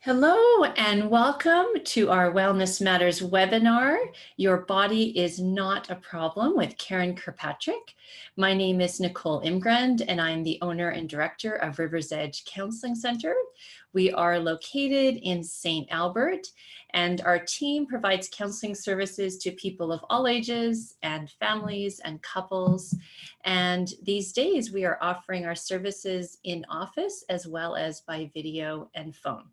Hello and welcome to our Wellness Matters webinar, Your Body is Not a Problem with Karen Kirkpatrick. My name is Nicole Imgrand and I'm the owner and director of River's Edge Counseling Center. We are located in St. Albert and our team provides counseling services to people of all ages and families and couples. And these days we are offering our services in office as well as by video and phone.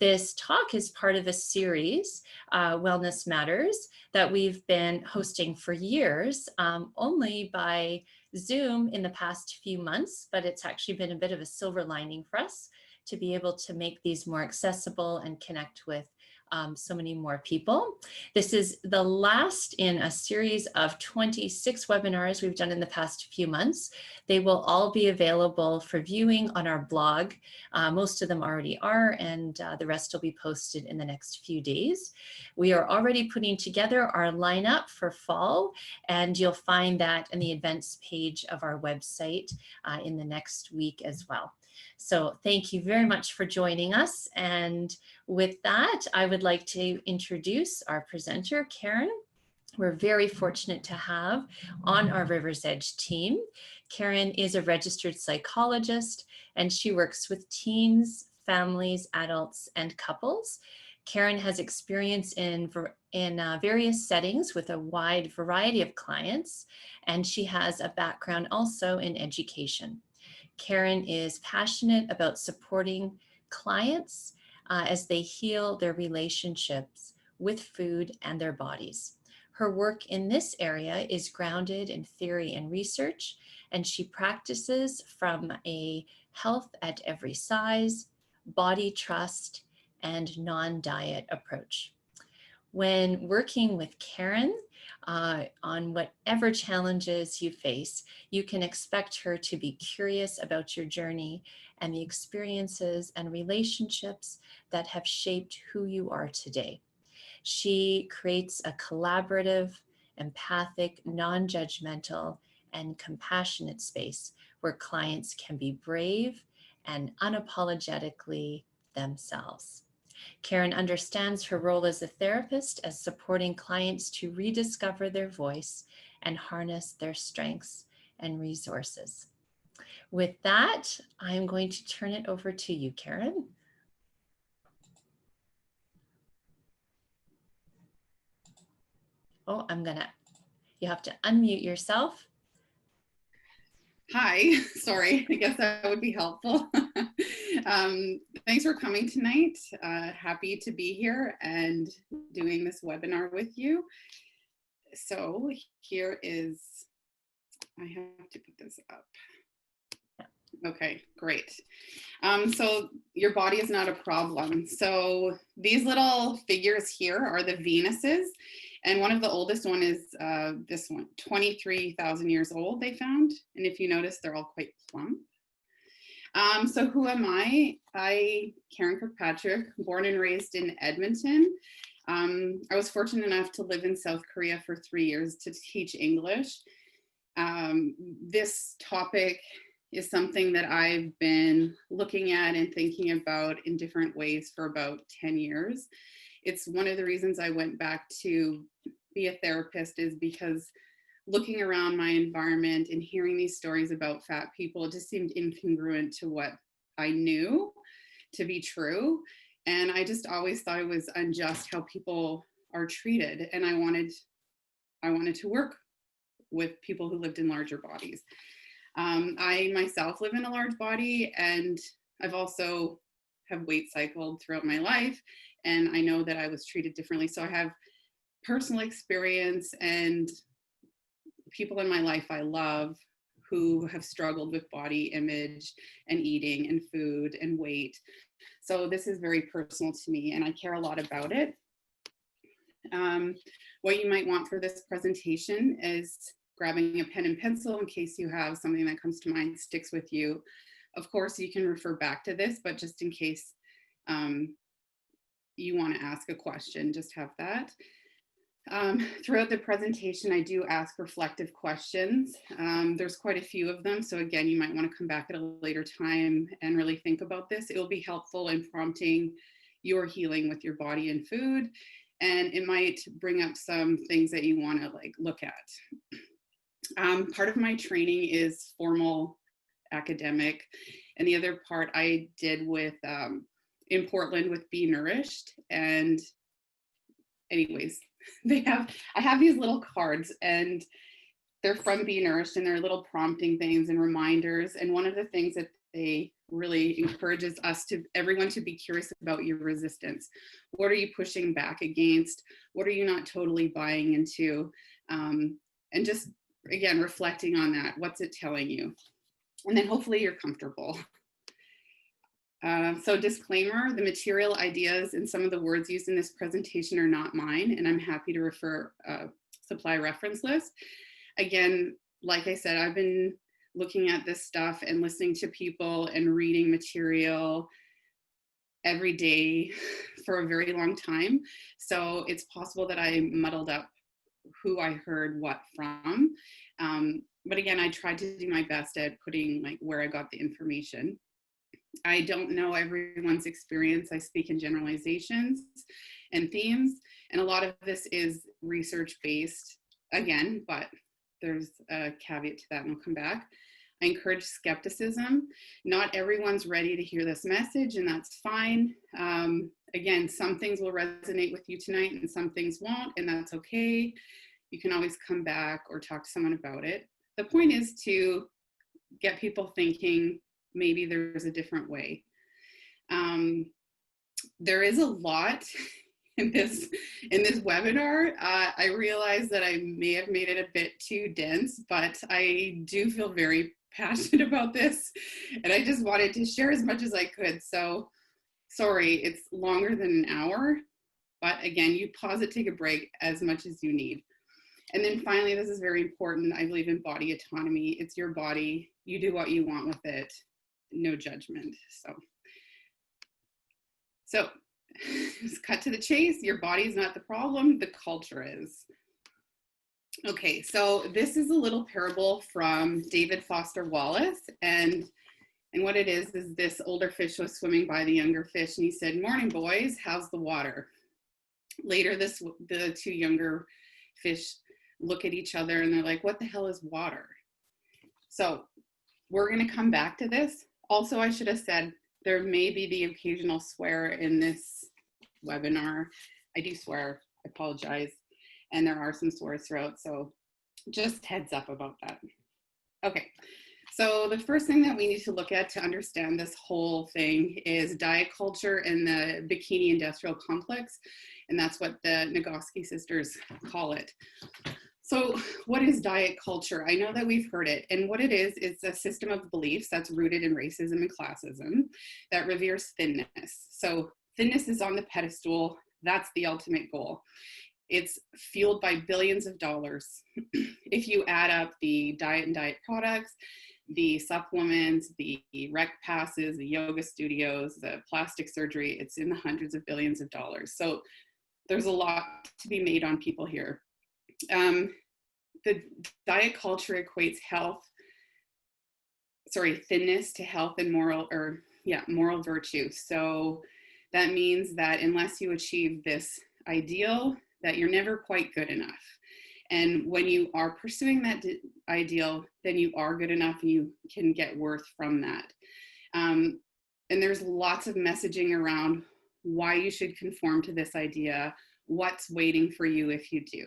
This talk is part of a series, Wellness Matters, that we've been hosting for years, only by Zoom in the past few months, but it's actually been a bit of a silver lining for us to be able to make these more accessible and connect with so many more people. This is the last in a series of 26 webinars we've done in the past few months. They will all be available for viewing on our blog. Most of them already are, and the rest will be posted in the next few days. We are already putting together our lineup for fall, and you'll find that in the events page of our website in the next week as well. So thank you very much for joining us. And with that, I would like to introduce our presenter, Karen. We're very fortunate to have on our River's Edge team. Karen is a registered psychologist and she works with teens, families, adults, and couples. Karen has experience in various settings with a wide variety of clients, and she has a background also in education. Karen is passionate about supporting clients as they heal their relationships with food and their bodies. Her work in this area is grounded in theory and research, and she practices from a health at every size, body trust, and non-diet approach. When working with Karen on whatever challenges you face, you can expect her to be curious about your journey and the experiences and relationships that have shaped who you are today. She creates a collaborative, empathic, non-judgmental, and compassionate space where clients can be brave and unapologetically themselves. Karen understands her role as a therapist as supporting clients to rediscover their voice and harness their strengths and resources. With that, I'm going to turn it over to you, Karen. Oh, you have to unmute yourself. Hi, sorry, I guess that would be helpful. Thanks for coming tonight. Happy to be here and doing this webinar with you. So here is, I have to put this up. Okay, great. So your body is not a problem. So these little figures here are the Venuses. And one of the oldest one is this one, 23,000 years old, they found. And if you notice, they're all quite plump. So who am I? Karen Kirkpatrick, born and raised in Edmonton. I was fortunate enough to live in South Korea for 3 years to teach English. This topic is something that I've been looking at and thinking about in different ways for about 10 years. It's one of the reasons I went back to be a therapist, is because looking around my environment and hearing these stories about fat people, it just seemed incongruent to what I knew to be true. And I just always thought it was unjust how people are treated. And I wanted to work with people who lived in larger bodies. I myself live in a large body, and I've also have weight cycled throughout my life. And I know that I was treated differently. So I have personal experience and people in my life I love who have struggled with body image and eating and food and weight. So this is very personal to me and I care a lot about it. What you might want for this presentation is grabbing a pen and pencil in case you have something that comes to mind, sticks with you. Of course, you can refer back to this, but just in case you want to ask a question, just have that. Throughout the presentation, I do ask reflective questions. There's quite a few of them. So again, you might want to come back at a later time and really think about this. It will be helpful in prompting your healing with your body and food. And it might bring up some things that you want to like look at. Part of my training is formal academic, and the other part I did with in Portland with Be Nourished. And anyways, I have these little cards, and they're from Be Nourished, and they're little prompting things and reminders. And one of the things that they really encourages everyone to be curious about your resistance. What are you pushing back against? What are you not totally buying into? And just, again, reflecting on that. What's it telling you? And then hopefully you're comfortable. So disclaimer, the material, ideas, and some of the words used in this presentation are not mine, and I'm happy to refer supply reference list. Again, like I said, I've been looking at this stuff and listening to people and reading material every day for a very long time. So it's possible that I muddled up who I heard what from. But again, I tried to do my best at putting like where I got the information. I don't know everyone's experience. I speak in generalizations and themes, and a lot of this is research-based, again, but there's a caveat to that, and I'll come back. I encourage skepticism. Not everyone's ready to hear this message, and that's fine. Again, some things will resonate with you tonight, and some things won't, and that's okay. You can always come back or talk to someone about it. The point is to get people thinking, maybe there's a different way. There is a lot in this webinar. I realize that I may have made it a bit too dense, but I do feel very passionate about this, and I just wanted to share as much as I could. So sorry, it's longer than an hour, but again, you pause it, take a break as much as you need. And then finally, this is very important. I believe in body autonomy. It's your body. You do what you want with it. No judgment. So just cut to the chase. Your body is not the problem. The culture is. Okay, so this is a little parable from David Foster Wallace. And what it is this older fish was swimming by the younger fish, and he said, "Morning, boys, how's the water?" Later, the two younger fish look at each other and they're like, "What the hell is water?" So we're going to come back to this. Also, I should have said there may be the occasional swear in this webinar. I do swear, I apologize. And there are some swears throughout, so just heads up about that. Okay, so the first thing that we need to look at to understand this whole thing is diet culture and the bikini industrial complex, and that's what the Nagoski sisters call it. So what is diet culture? I know that we've heard it, and what it is a system of beliefs that's rooted in racism and classism that reveres thinness. So thinness is on the pedestal. That's the ultimate goal. It's fueled by billions of dollars. If you add up the diet and diet products, the supplements, the rec passes, the yoga studios, the plastic surgery, it's in the hundreds of billions of dollars. So there's a lot to be made on people here. The diet culture equates thinness to health and moral virtue. So that means that unless you achieve this ideal, that you're never quite good enough. And when you are pursuing that ideal, then you are good enough and you can get worth from that. And there's lots of messaging around why you should conform to this idea, what's waiting for you if you do.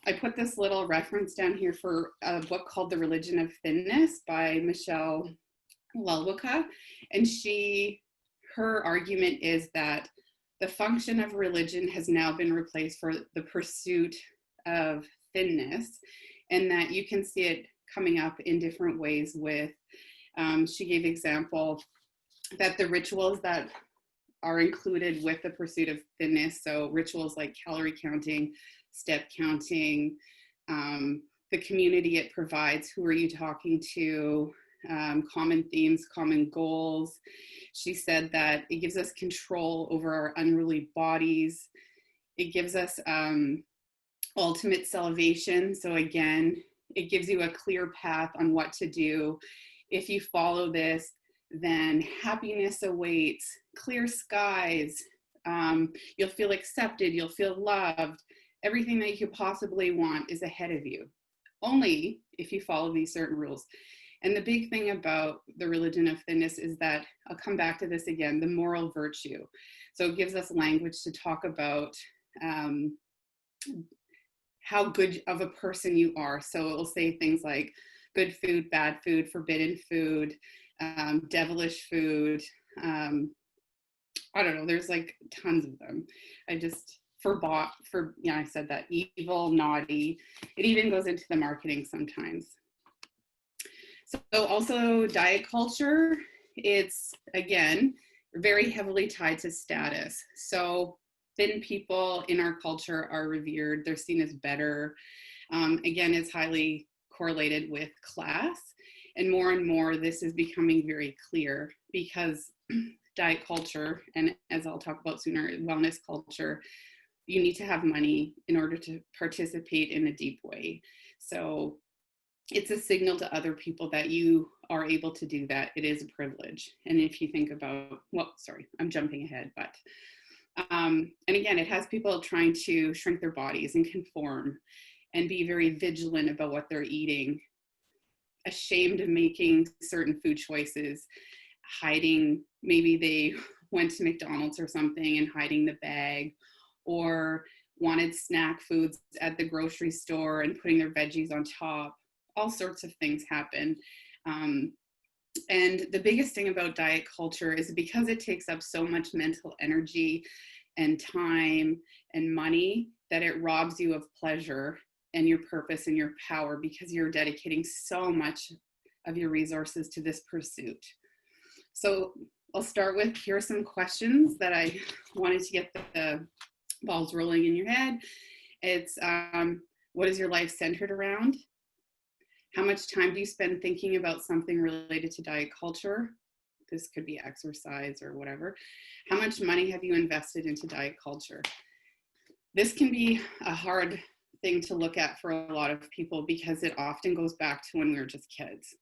I put this little reference down here for a book called The Religion of Thinness by Michelle Welwicka. And her argument is that the function of religion has now been replaced for the pursuit of thinness, and that you can see it coming up in different ways with, she gave example that the rituals that are included with the pursuit of thinness, so rituals like calorie counting, step counting, the community it provides, who are you talking to, common themes, common goals. She said that it gives us control over our unruly bodies. It gives us ultimate salvation. So again, it gives you a clear path on what to do. If you follow this, then happiness awaits, clear skies, You'll feel accepted, you'll feel loved. Everything that you could possibly want is ahead of you, only if you follow these certain rules. And the big thing about the religion of thinness is that, I'll come back to this again, the moral virtue. So it gives us language to talk about how good of a person you are. So it will say things like good food, bad food, forbidden food, devilish food. I don't know, there's like tons of them. Yeah, I said that, evil, naughty. It even goes into the marketing sometimes. So also diet culture, it's again, very heavily tied to status. So thin people in our culture are revered, they're seen as better. Again, it's highly correlated with class. And more this is becoming very clear because diet culture, and as I'll talk about sooner, wellness culture, you need to have money in order to participate in a deep way. So it's a signal to other people that you are able to do that. It is a privilege. And if you think about, well, sorry, I'm jumping ahead, but, and again, it has people trying to shrink their bodies and conform and be very vigilant about what they're eating, ashamed of making certain food choices, hiding, maybe they went to McDonald's or something and hiding the bag, or wanted snack foods at the grocery store and putting their veggies on top. All sorts of things happen. And the biggest thing about diet culture is because it takes up so much mental energy and time and money that it robs you of pleasure and your purpose and your power because you're dedicating so much of your resources to this pursuit. So I'll start with, here are some questions that I wanted to get the balls rolling in your head. It's, what is your life centered around? How much time do you spend thinking about something related to diet culture? This could be exercise or whatever. How much money have you invested into diet culture? This can be a hard thing to look at for a lot of people because it often goes back to when we were just kids.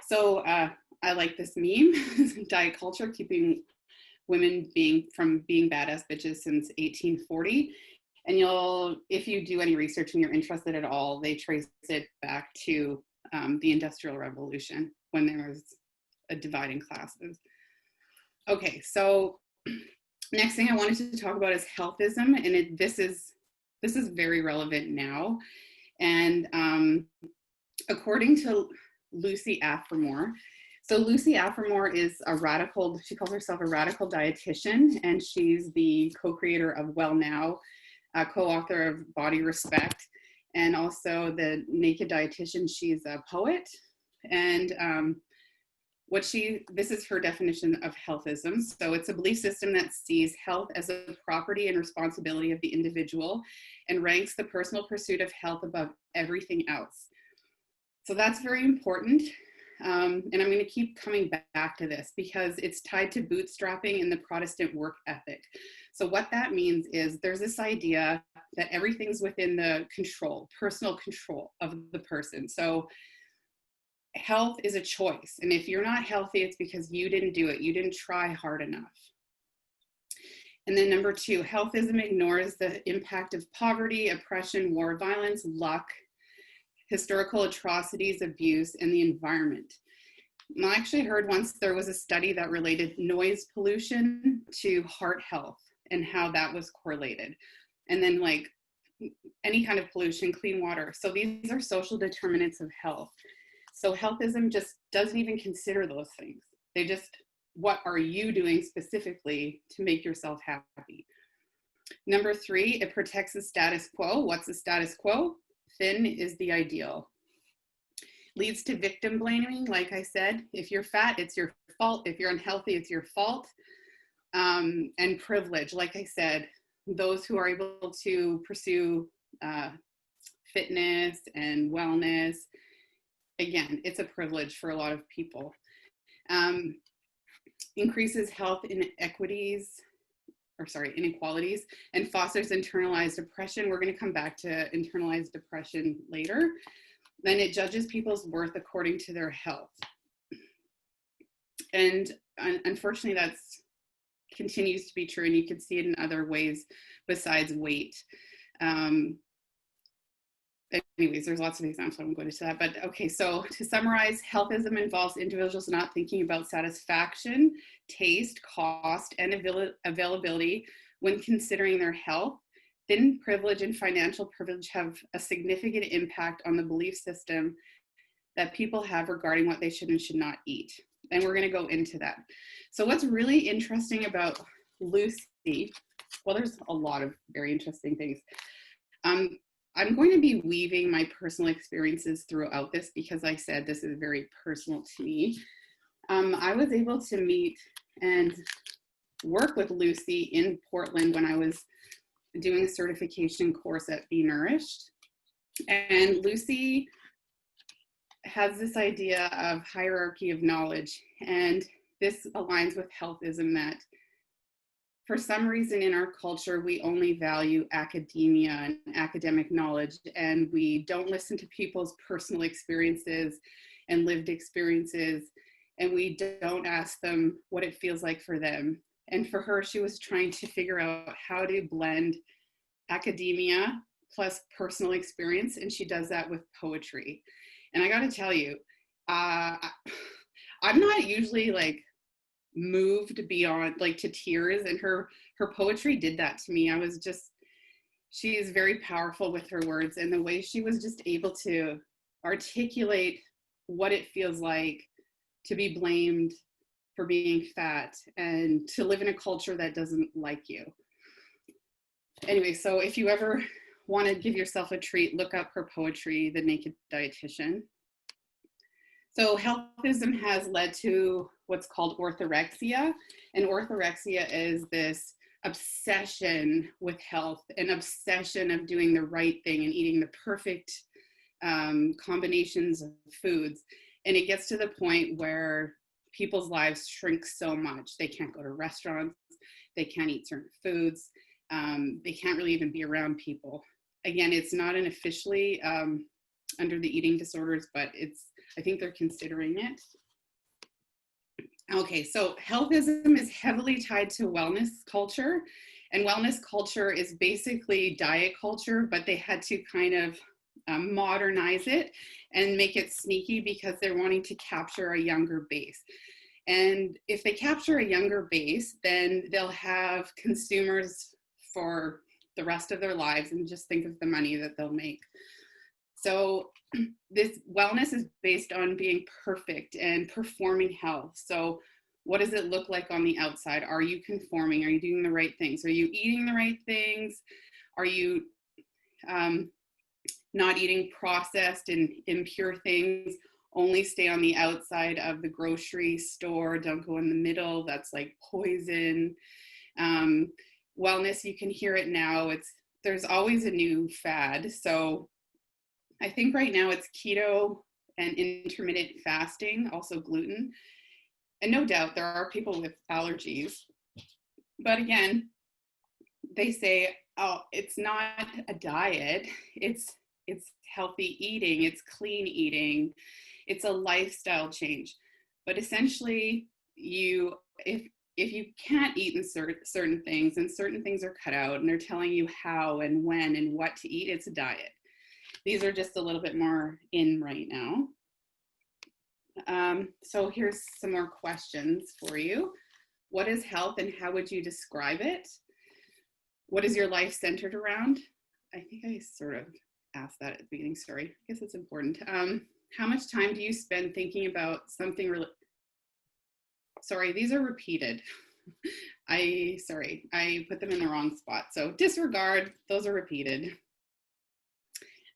So I like this meme, diet culture, keeping women from being badass bitches since 1840. And if you do any research and you're interested at all, they trace it back to the Industrial Revolution when there was a divide in classes. Okay, so next thing I wanted to talk about is healthism, and this is very relevant now. And according to Lucy Aphramor, so Lucy Aphramor is she calls herself a radical dietitian, and she's the co-creator of Well Now, co-author of Body Respect, and also the Naked Dietitian. She's a poet, and this is her definition of healthism. So it's a belief system that sees health as a property and responsibility of the individual and ranks the personal pursuit of health above everything else. So that's very important. And I'm going to keep coming back to this because it's tied to bootstrapping and the Protestant work ethic. So what that means is there's this idea that everything's within the personal control of the person. So health is a choice. And if you're not healthy, it's because you didn't do it. You didn't try hard enough. And then number 2, healthism ignores the impact of poverty, oppression, war, violence, luck, historical atrocities, abuse, and the environment. I actually heard once there was a study that related noise pollution to heart health and how that was correlated. And then like any kind of pollution, clean water. So these are social determinants of health. So healthism just doesn't even consider those things. They just, what are you doing specifically to make yourself happy? Number 3, it protects the status quo. What's the status quo? Thin is the ideal. Leads to victim blaming. Like I said, if you're fat, it's your fault. If you're unhealthy, it's your fault. And privilege. Like I said, those who are able to pursue fitness and wellness, again, it's a privilege for a lot of people. Increases health inequalities, and fosters internalized depression. We're going to come back to internalized depression later. Then it judges people's worth according to their health. And unfortunately, that's continues to be true, and you can see it in other ways besides weight. Anyways, there's lots of examples. I won't go into that. But okay, so to summarize, healthism involves individuals not thinking about satisfaction, taste, cost, and availability when considering their health. Thin privilege and financial privilege have a significant impact on the belief system that people have regarding what they should and should not eat. And we're going to go into that. So what's really interesting about Lucy, well, there's a lot of very interesting things. I'm going to be weaving my personal experiences throughout this because I said this is very personal to me. I was able to meet and work with Lucy in Portland when I was doing a certification course at Be Nourished. And Lucy has this idea of hierarchy of knowledge, and this aligns with healthism, that for some reason in our culture, we only value academia and academic knowledge, and we don't listen to people's personal experiences and lived experiences, and we don't ask them what it feels like for them. And for her, she was trying to figure out how to blend academia plus personal experience, and she does that with poetry. And I got to tell you, I'm not usually like moved beyond like to tears, and her poetry did that to me. She is very powerful with her words, and the way she was just able to articulate what it feels like to be blamed for being fat and to live in a culture that doesn't like you. Anyway, so if you ever want to give yourself a treat, look up her poetry, The Naked Dietitian. So healthism has led to what's called orthorexia, and orthorexia is this obsession with health, an obsession of doing the right thing and eating the perfect combinations of foods. And it gets to the point where people's lives shrink so much. They can't go to restaurants, they can't eat certain foods, they can't really even be around people. Again, it's not an officially under the eating disorders, but I think they're considering it. Okay, so healthism is heavily tied to wellness culture, and wellness culture is basically diet culture, but they had to kind of modernize it and make it sneaky because they're wanting to capture a younger base. And if they capture a younger base, then they'll have consumers for the rest of their lives, and just think of the money that they'll make. So this wellness is based on being perfect and performing health. So what does it look like on the outside? Are you conforming? Are you doing the right things? Are you eating the right things? Are you not eating processed and impure things? Only stay on the outside of the grocery store. Don't go in the middle. That's like poison. Wellness, you can hear it now. There's always a new fad. So I think right now it's keto and intermittent fasting, also gluten. And no doubt there are people with allergies. But again, they say, oh, it's not a diet. It's healthy eating. It's clean eating. It's a lifestyle change. But essentially, if you can't eat in certain things, and certain things are cut out, and they're telling you how and when and what to eat, it's a diet. These are just a little bit more in right now. So here's some more questions for you. What is health and how would you describe it? What is your life centered around? I think I sort of asked that at the beginning, sorry. I guess it's important. How much time do you spend thinking about something Sorry, these are repeated. I put them in the wrong spot. So disregard, those are repeated.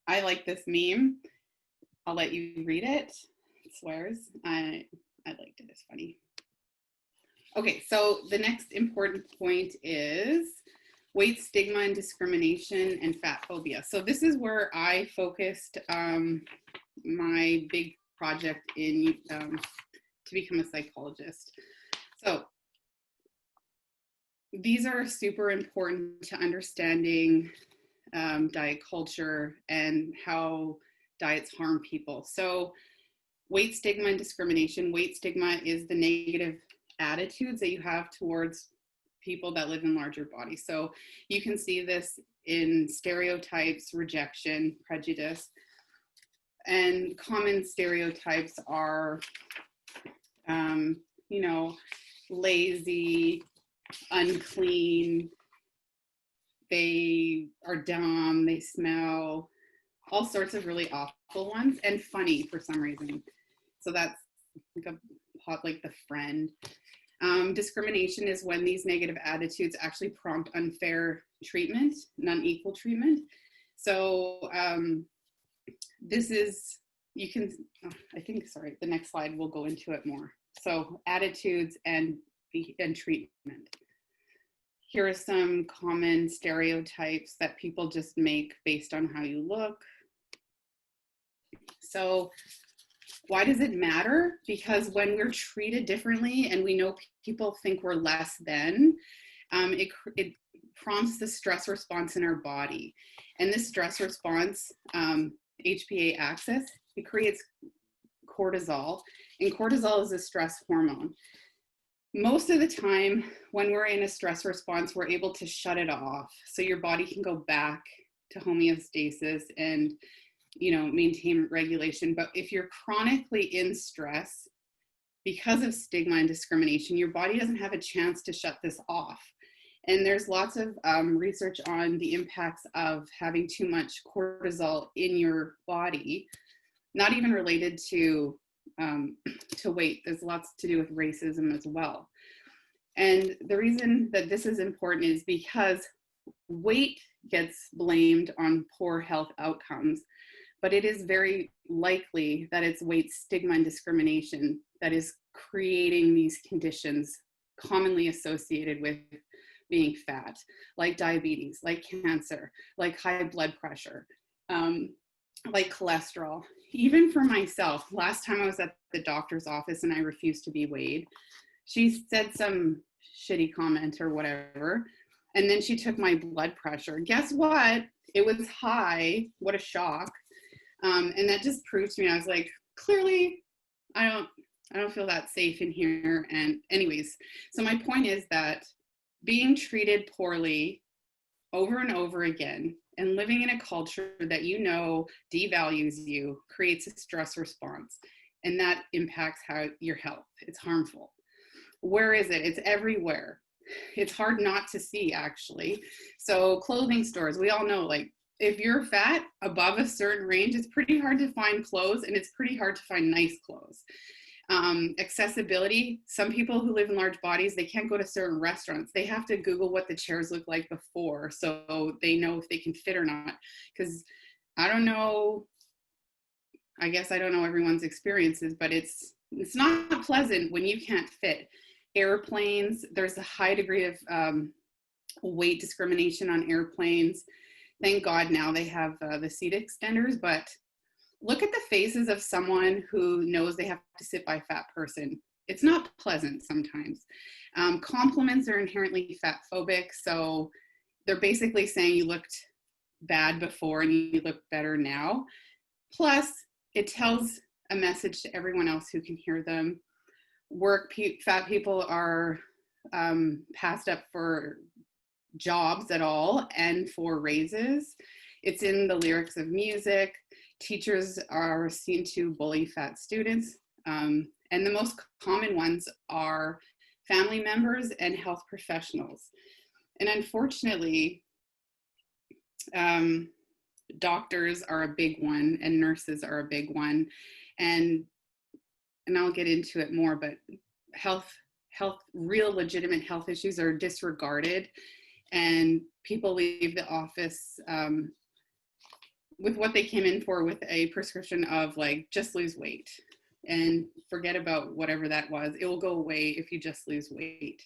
I like this meme. I'll let you read it. It swears. I liked it, it's funny. Okay, so the next important point is weight stigma and discrimination and fat phobia. So this is where I focused my big project in to become a psychologist. So these are super important to understanding diet culture and how diets harm people. So weight stigma and discrimination. Weight stigma is the negative attitudes that you have towards people that live in larger bodies. So you can see this in stereotypes, rejection, prejudice. And common stereotypes are, you know, lazy, unclean, they are dumb, they smell, all sorts of really awful ones, and funny for some reason. So that's like a hot, like the friend. Discrimination is when these negative attitudes actually prompt unfair treatment and unequal treatment. So this is, you can, I think, sorry, the next slide will go into it more. So attitudes and treatment. Here are some common stereotypes that people just make based on how you look. So why does it matter? Because when we're treated differently and we know people think we're less than, it prompts the stress response in our body. And this stress response, HPA axis, it creates cortisol, and cortisol is a stress hormone. Most of the time when we're in a stress response, we're able to shut it off. So your body can go back to homeostasis and, you know, maintain regulation. But if you're chronically in stress because of stigma and discrimination, your body doesn't have a chance to shut this off. And there's lots of research on the impacts of having too much cortisol in your body, not even related to weight. There's lots to do with racism as well. And the reason that this is important is because weight gets blamed on poor health outcomes, but it is very likely that it's weight stigma and discrimination that is creating these conditions commonly associated with being fat, like diabetes, like cancer, like high blood pressure, like cholesterol. Even for myself, last time I was at the doctor's office and I refused to be weighed, she said some shitty comment or whatever, and then she took my blood pressure. Guess what? It was high. What a shock. And that just proved to me, I was like, clearly, I don't feel that safe in here. And anyways, so my point is that being treated poorly over and over again and living in a culture that you know devalues you creates a stress response, and that impacts how your health. It's harmful. Where is it? It's everywhere. It's hard not to see, actually. So clothing stores, we all know, like, if you're fat above a certain range, it's pretty hard to find clothes, and it's pretty hard to find nice clothes. Accessibility, some people who live in large bodies, they can't go to certain restaurants. They have to Google what the chairs look like before so they know if they can fit or not. Because I don't know, I guess I don't know everyone's experiences, but it's not pleasant when you can't fit. Airplanes, there's a high degree of weight discrimination on airplanes. Thank God now they have the seat extenders, but look at the faces of someone who knows they have to sit by a fat person. It's not pleasant sometimes. Compliments are inherently fat phobic, so they're basically saying you looked bad before and you look better now. Plus, it tells a message to everyone else who can hear them. Fat people are passed up for jobs at all and for raises. It's in the lyrics of music. Teachers are seen to bully fat students. And the most common ones are family members and health professionals. And unfortunately, doctors are a big one and nurses are a big one. And I'll get into it more, but real legitimate health issues are disregarded, and people leave the office with what they came in for, with a prescription of like, just lose weight and forget about whatever that was. It will go away if you just lose weight.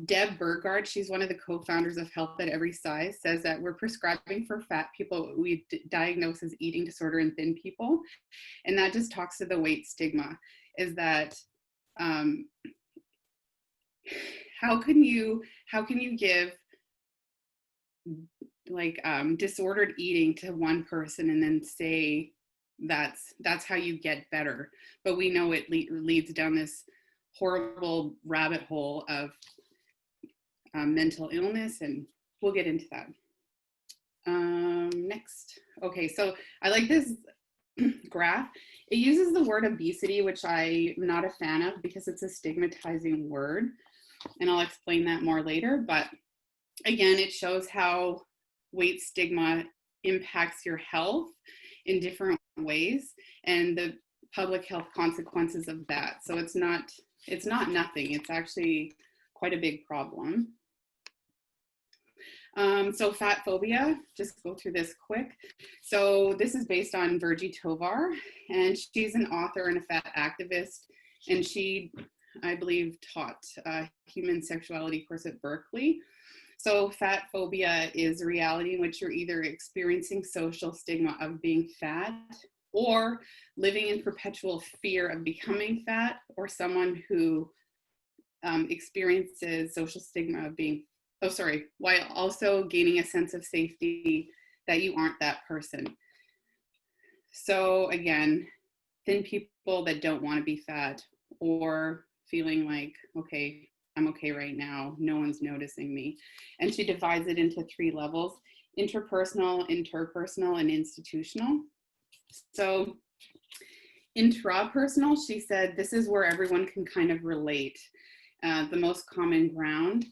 Deb Burgard, she's one of the co-founders of Health at Every Size, says that we're prescribing for fat people what we diagnose as eating disorder in thin people. And that just talks to the weight stigma, is that how can you give like disordered eating to one person and then say that's how you get better? But we know it leads down this horrible rabbit hole of mental illness, and we'll get into that. Next. Okay, so I like this graph. It uses the word obesity, which I'm not a fan of because it's a stigmatizing word, and I'll explain that more later. But again, it shows how weight stigma impacts your health in different ways and the public health consequences of that. So it's not nothing. It's actually quite a big problem. So fat phobia, just go through this quick. So this is based on Virgie Tovar, and she's an author and a fat activist, and she, I believe, taught a human sexuality course at Berkeley. So fat phobia is a reality in which you're either experiencing social stigma of being fat or living in perpetual fear of becoming fat, or someone who experiences social stigma of being, while also gaining a sense of safety that you aren't that person. So again, thin people that don't want to be fat, or feeling like, okay, I'm okay right now, no one's noticing me. And she divides it into 3 levels: interpersonal, interpersonal, and institutional. So intrapersonal, she said, this is where everyone can kind of relate. The most common ground,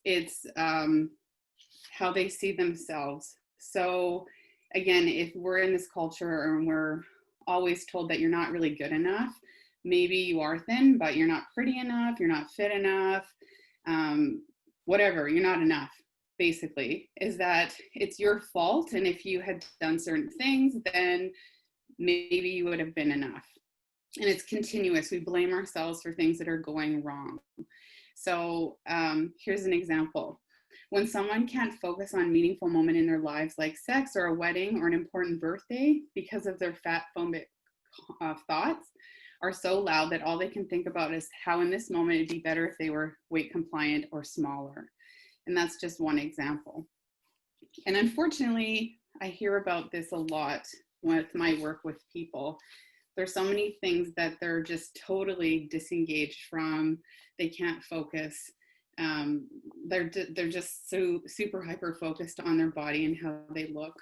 it's how they see themselves. So again, if we're in this culture and we're always told that you're not really good enough, maybe you are thin, but you're not pretty enough, you're not fit enough, whatever, you're not enough, basically, is that it's your fault. And if you had done certain things, then maybe you would have been enough. And it's continuous. We blame ourselves for things that are going wrong. So here's an example. When someone can't focus on a meaningful moment in their lives, like sex or a wedding or an important birthday, because of their fat phobic thoughts are so loud that all they can think about is how in this moment it'd be better if they were weight compliant or smaller. And that's just one example. And unfortunately, I hear about this a lot with my work with people. There's so many things that they're just totally disengaged from. They can't focus. They're just so super hyper focused on their body and how they look.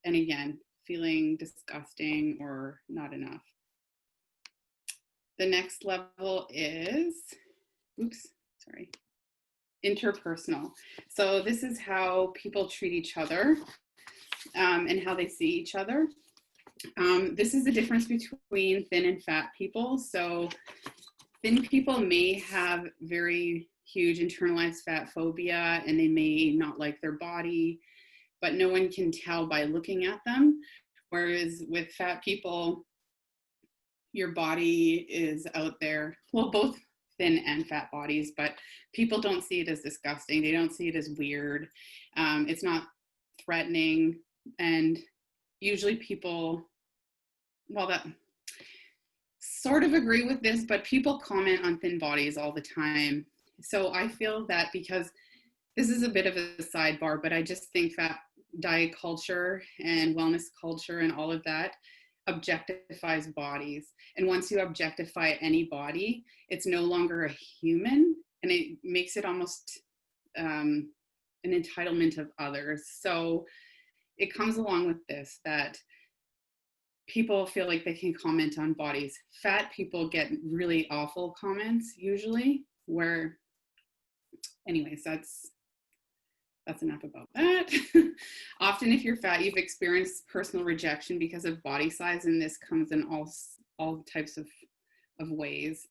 And again, feeling disgusting or not enough. The next level is, interpersonal. So this is how people treat each other and how they see each other. This is the difference between thin and fat people. So thin people may have very huge internalized fat phobia, and they may not like their body, but no one can tell by looking at them. Whereas with fat people, your body is out there, well, both thin and fat bodies, but people don't see it as disgusting. They don't see it as weird. It's not threatening. And usually people, well, that sort of agree with this, but people comment on thin bodies all the time. So I feel that, because this is a bit of a sidebar, but I just think fat diet culture and wellness culture and all of that objectifies bodies. And once you objectify any body, it's no longer a human, and it makes it almost an entitlement of others. So it comes along with this, that people feel like they can comment on bodies. Fat people get really awful comments usually, where, anyways, that's enough about that. Often if you're fat, you've experienced personal rejection because of body size, and this comes in all types of ways.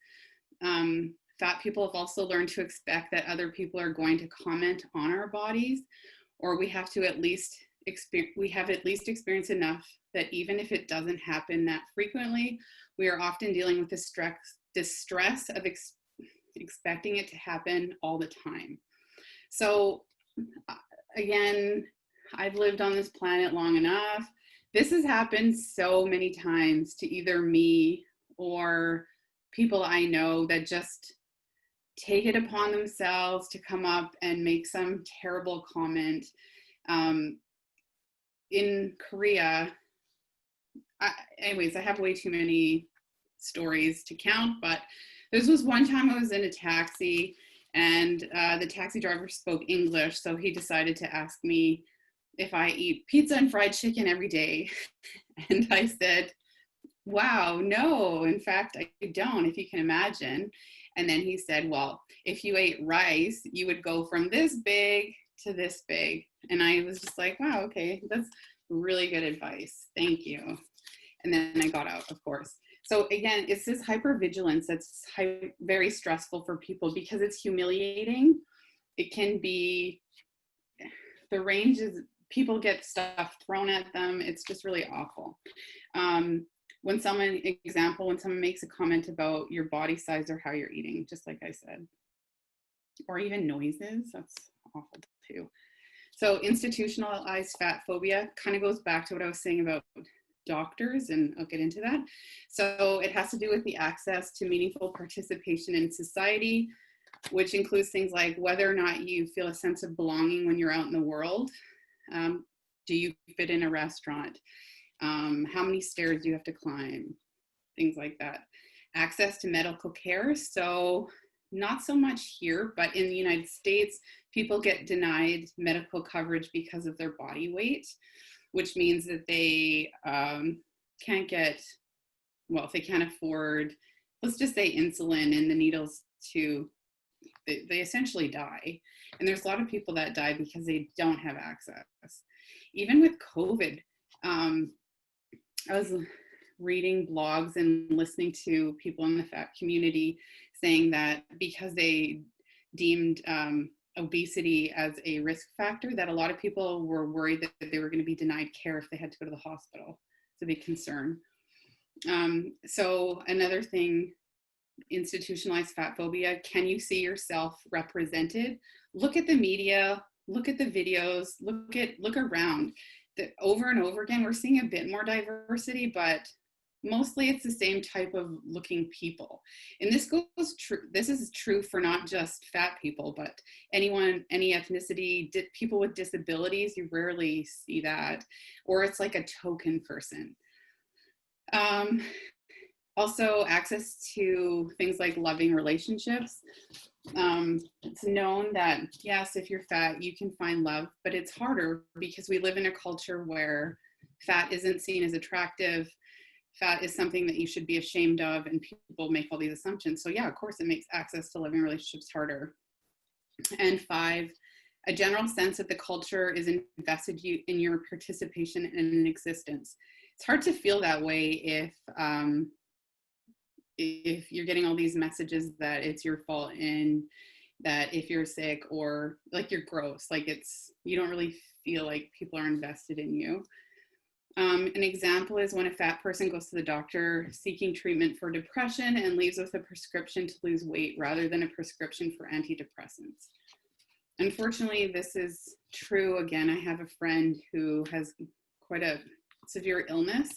Fat people have also learned to expect that other people are going to comment on our bodies, or we have at least experienced enough that even if it doesn't happen that frequently, we are often dealing with the stress of expecting it to happen all the time. So again, I've lived on this planet long enough. This has happened so many times to either me or people I know that just take it upon themselves to come up and make some terrible comment. In Korea, anyways, I have way too many stories to count, but this was one time I was in a taxi, And the taxi driver spoke English, so he decided to ask me if I eat pizza and fried chicken every day. And I said, wow, no, in fact, I don't, if you can imagine. And then he said, well, if you ate rice, you would go from this big to this big. And I was just like, wow, okay, that's really good advice. Thank you. And then I got out, of course. So again, it's this hypervigilance that's very stressful for people because it's humiliating. It can be, the range is, people get stuff thrown at them. It's just really awful. When someone makes a comment about your body size or how you're eating, just like I said, or even noises, that's awful too. So institutionalized fat phobia kind of goes back to what I was saying about doctors, and I'll get into that. So it has to do with the access to meaningful participation in society, which includes things like whether or not you feel a sense of belonging when you're out in the world. Do you fit in a restaurant? How many stairs do you have to climb? Things like that. Access to medical care. So not so much here, but in the United States, people get denied medical coverage because of their body weight, which means that they can't get, well, if they can't afford, let's just say insulin and the needles they essentially die. And there's a lot of people that die because they don't have access. Even with COVID, I was reading blogs and listening to people in the fat community saying that because they deemed obesity as a risk factor, that a lot of people were worried that they were going to be denied care if they had to go to the hospital. It's a big concern. So another thing, institutionalized fat phobia, can you see yourself represented? Look at the media, look at the videos, look around. Over and over again, we're seeing a bit more diversity, but mostly it's the same type of looking people. And this is true for not just fat people, but anyone, any ethnicity, people with disabilities, you rarely see that, or it's like a token person. Also, access to things like loving relationships. It's known that, yes, if you're fat, you can find love, but it's harder because we live in a culture where fat isn't seen as attractive. Fat is something that you should be ashamed of, and people make all these assumptions. So yeah, of course, it makes access to loving relationships harder. And 5, a general sense that the culture is invested in your participation in an existence. It's hard to feel that way if you're getting all these messages that it's your fault and that if you're sick or like you're gross, like you don't really feel like people are invested in you. An example is when a fat person goes to the doctor seeking treatment for depression and leaves with a prescription to lose weight rather than a prescription for antidepressants. Unfortunately, this is true. Again, I have a friend who has quite a severe illness,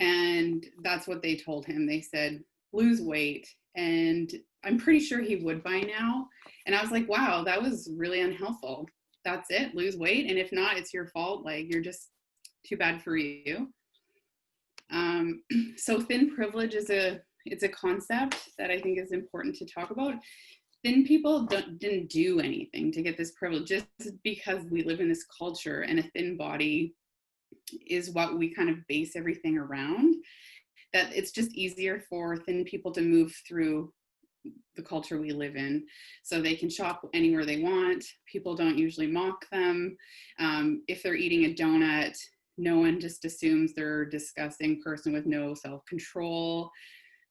and that's what they told him. They said, lose weight. And I'm pretty sure he would by now. And I was like, wow, that was really unhelpful. That's it, lose weight. And if not, it's your fault. Like, you're just too bad for you. So thin privilege is a concept that I think is important to talk about. Thin people didn't do anything to get this privilege, just because we live in this culture and a thin body is what we kind of base everything around, that it's just easier for thin people to move through the culture we live in. So they can shop anywhere they want. People don't usually mock them. If they're eating a donut, no one just assumes they're a disgusting person with no self-control.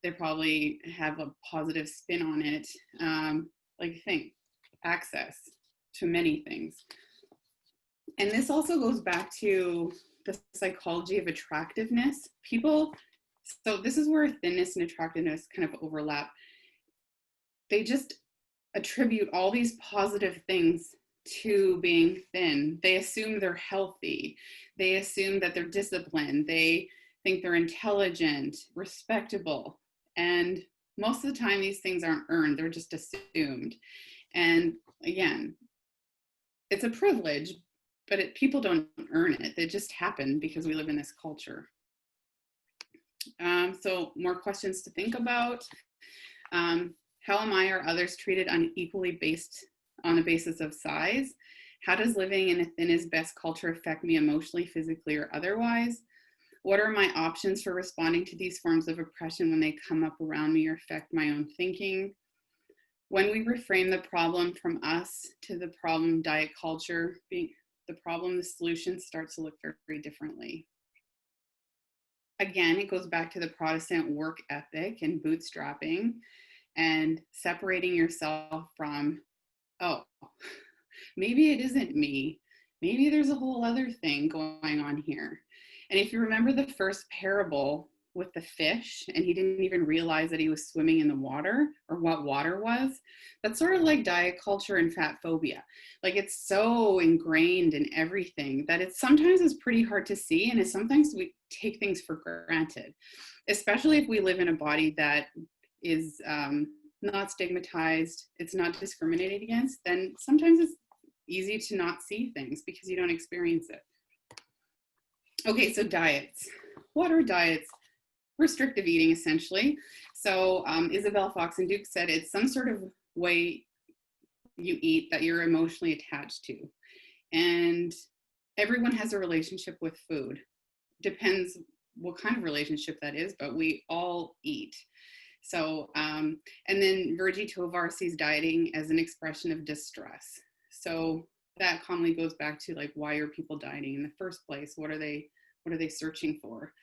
They probably have a positive spin on it. Access to many things. And this also goes back to the psychology of attractiveness. So this is where thinness and attractiveness kind of overlap. They just attribute all these positive things to being thin. They assume they're healthy. They assume that they're disciplined. They think they're intelligent, respectable. And most of the time, these things aren't earned. They're just assumed. And again, it's a privilege, but people don't earn it. They just happen because we live in this culture. So more questions to think about. How am I or others treated unequally based on the basis of size? How does living in a thin is best culture affect me emotionally, physically, or otherwise? What are my options for responding to these forms of oppression when they come up around me or affect my own thinking? When we reframe the problem from us to the problem, diet culture being the problem, the solution starts to look very differently. Again, it goes back to the Protestant work ethic and bootstrapping and separating yourself from, oh, maybe it isn't me. Maybe there's a whole other thing going on here. And if you remember the first parable with the fish, and he didn't even realize that he was swimming in the water or what water was, that's sort of like diet culture and fat phobia. Like, it's so ingrained in everything that it's sometimes it's pretty hard to see, and it's sometimes we take things for granted, especially if we live in a body that is not stigmatized, it's not discriminated against, then sometimes it's easy to not see things because you don't experience it. Okay, so diets. What are diets? Restrictive eating, essentially. So Isabel Fox and Duke said it's some sort of way you eat that you're emotionally attached to. And everyone has a relationship with food. Depends what kind of relationship that is, but we all eat. So, and then Virgie Tovar sees dieting as an expression of distress. So that commonly goes back to, like, why are people dieting in the first place? What are they searching for?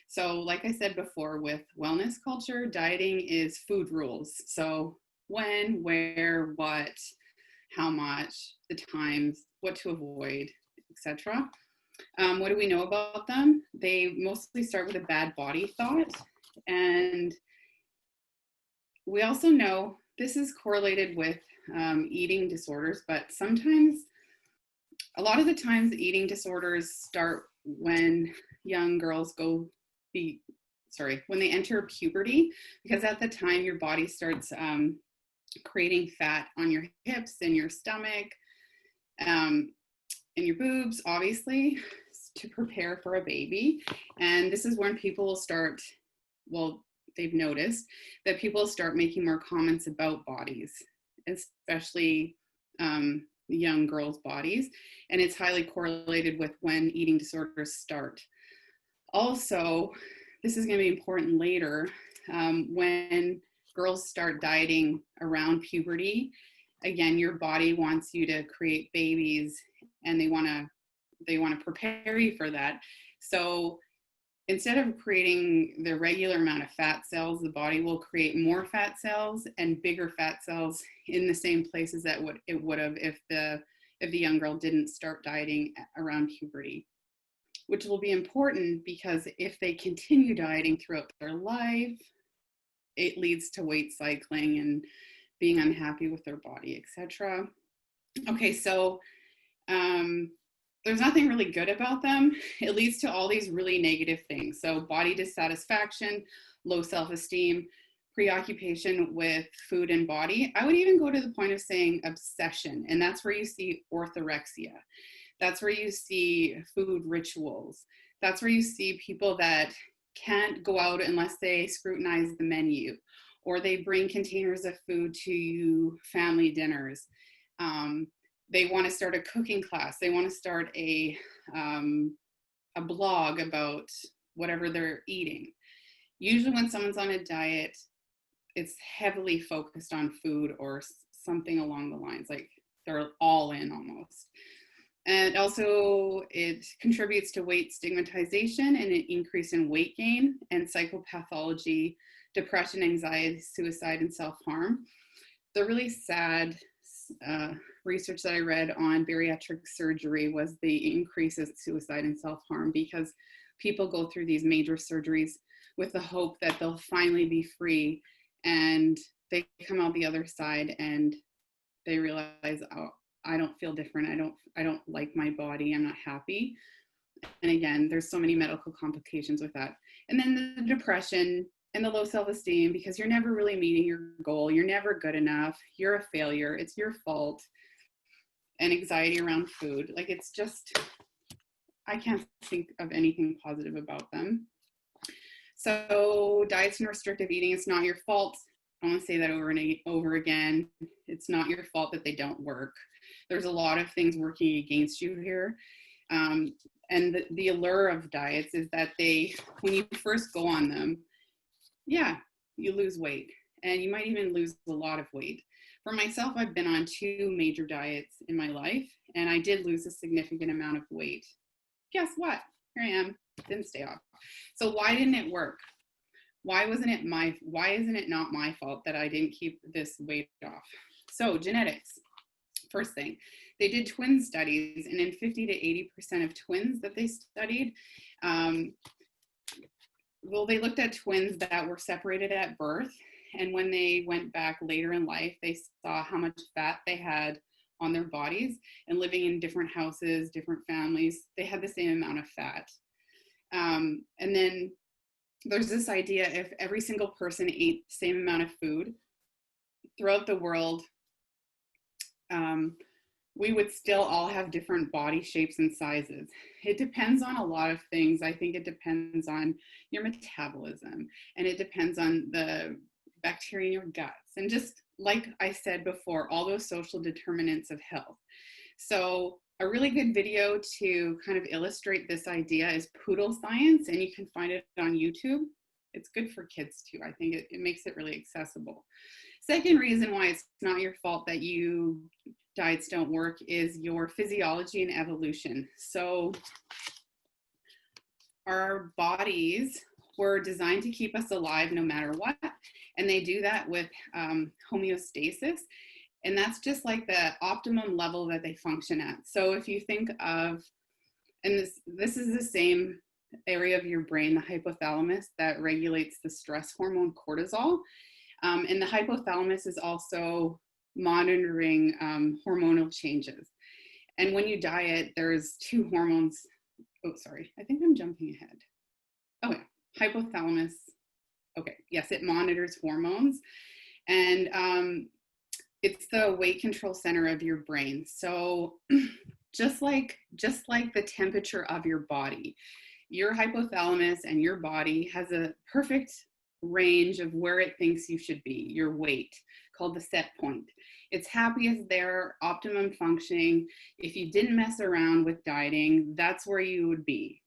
So like I said before, with wellness culture, dieting is food rules. So when, where, what, how much, the times, what to avoid, etc. What do we know about them? They mostly start with a bad body thought. And we also know this is correlated with eating disorders, but sometimes, a lot of the times, eating disorders start when young girls when they enter puberty, because at the time your body starts creating fat on your hips and your stomach and your boobs, obviously, to prepare for a baby. And this is when people start, well, they've noticed that people start making more comments about bodies, especially young girls' bodies. And it's highly correlated with when eating disorders start. Also, this is going to be important later, when girls start dieting around puberty. Again, your body wants you to create babies, and they want to prepare you for that. So instead of creating the regular amount of fat cells, the body will create more fat cells and bigger fat cells in the same places that it would have if the young girl didn't start dieting around puberty, which will be important because if they continue dieting throughout their life, it leads to weight cycling and being unhappy with their body, etc. Okay, so there's nothing really good about them. It leads to all these really negative things. So body dissatisfaction, low self-esteem, preoccupation with food and body. I would even go to the point of saying obsession, and that's where you see orthorexia. That's where you see food rituals. That's where you see people that can't go out unless they scrutinize the menu, or they bring containers of food to family dinners. They want to start a cooking class. They want to start a blog about whatever they're eating. Usually when someone's on a diet, it's heavily focused on food or something along the lines, like they're all in almost. And also it contributes to weight stigmatization and an increase in weight gain and psychopathology, depression, anxiety, suicide, and self-harm. The really sad research that I read on bariatric surgery was the increases in suicide and self-harm, because people go through these major surgeries with the hope that they'll finally be free, and they come out the other side and they realize, oh, I don't feel different. I don't like my body. I'm not happy. And again, there's so many medical complications with that. And then the depression and the low self-esteem, because you're never really meeting your goal. You're never good enough. You're a failure. It's your fault. And anxiety around food. Like, it's just, I can't think of anything positive about them. So diets and restrictive eating, it's not your fault. I want to say that over and over again. It's not your fault that they don't work. There's a lot of things working against you here. And the allure of diets is that when you first go on them, yeah, you lose weight, and you might even lose a lot of weight. For myself, I've been on 2 major diets in my life, and I did lose a significant amount of weight. Guess what? Here I am, didn't stay off. So why didn't it work? Why isn't it not my fault that I didn't keep this weight off? So genetics, first thing. They did twin studies, and in 50 to 80% of twins that they studied, they looked at twins that were separated at birth, and when they went back later in life, they saw how much fat they had on their bodies, and living in different houses, different families, they had the same amount of fat. And then there's this idea, if every single person ate the same amount of food throughout the world, we would still all have different body shapes and sizes. It depends on a lot of things. I think it depends on your metabolism, and it depends on the bacteria in your guts. And just like I said before, all those social determinants of health. So a really good video to kind of illustrate this idea is Poodle Science, and you can find it on YouTube. It's good for kids too. I think it makes it really accessible. Second reason why it's not your fault that diets don't work is your physiology and evolution. So our bodies were designed to keep us alive no matter what, and they do that with homeostasis. And that's just like the optimum level that they function at. So if you think of, and this is the same area of your brain, the hypothalamus, that regulates the stress hormone cortisol. And the hypothalamus is also monitoring hormonal changes. And when you diet, there's 2 hormones. Oh, sorry, I think I'm jumping ahead. Oh yeah, hypothalamus. Okay, yes, it monitors hormones. And it's the weight control center of your brain. So just like the temperature of your body, your hypothalamus and your body has a perfect range of where it thinks you should be, your weight, called the set point. It's happiest there, optimum functioning. If you didn't mess around with dieting, that's where you would be.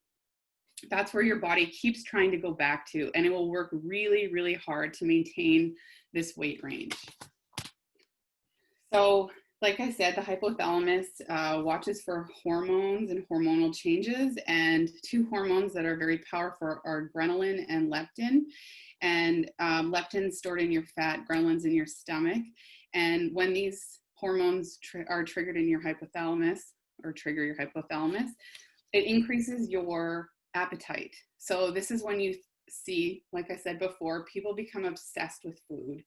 That's where your body keeps trying to go back to, and it will work really, really hard to maintain this weight range. So, like I said, the hypothalamus watches for hormones and hormonal changes, and 2 hormones that are very powerful are ghrelin and leptin. And leptin's stored in your fat, ghrelin's in your stomach. And when these hormones are triggered in your hypothalamus, or trigger your hypothalamus, it increases your appetite. So this is when you see, like I said before, people become obsessed with food,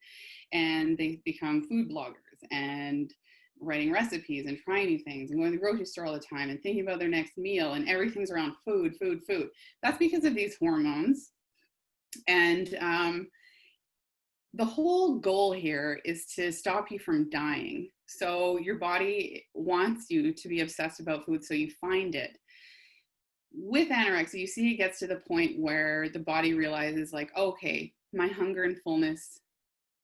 and they become food bloggers and writing recipes and trying new things and going to the grocery store all the time and thinking about their next meal, and everything's around food. That's because of these hormones. And the whole goal here is to stop you from dying. So your body wants you to be obsessed about food, so you find it. With anorexia, you see it gets to the point where the body realizes, like, okay, my hunger and fullness,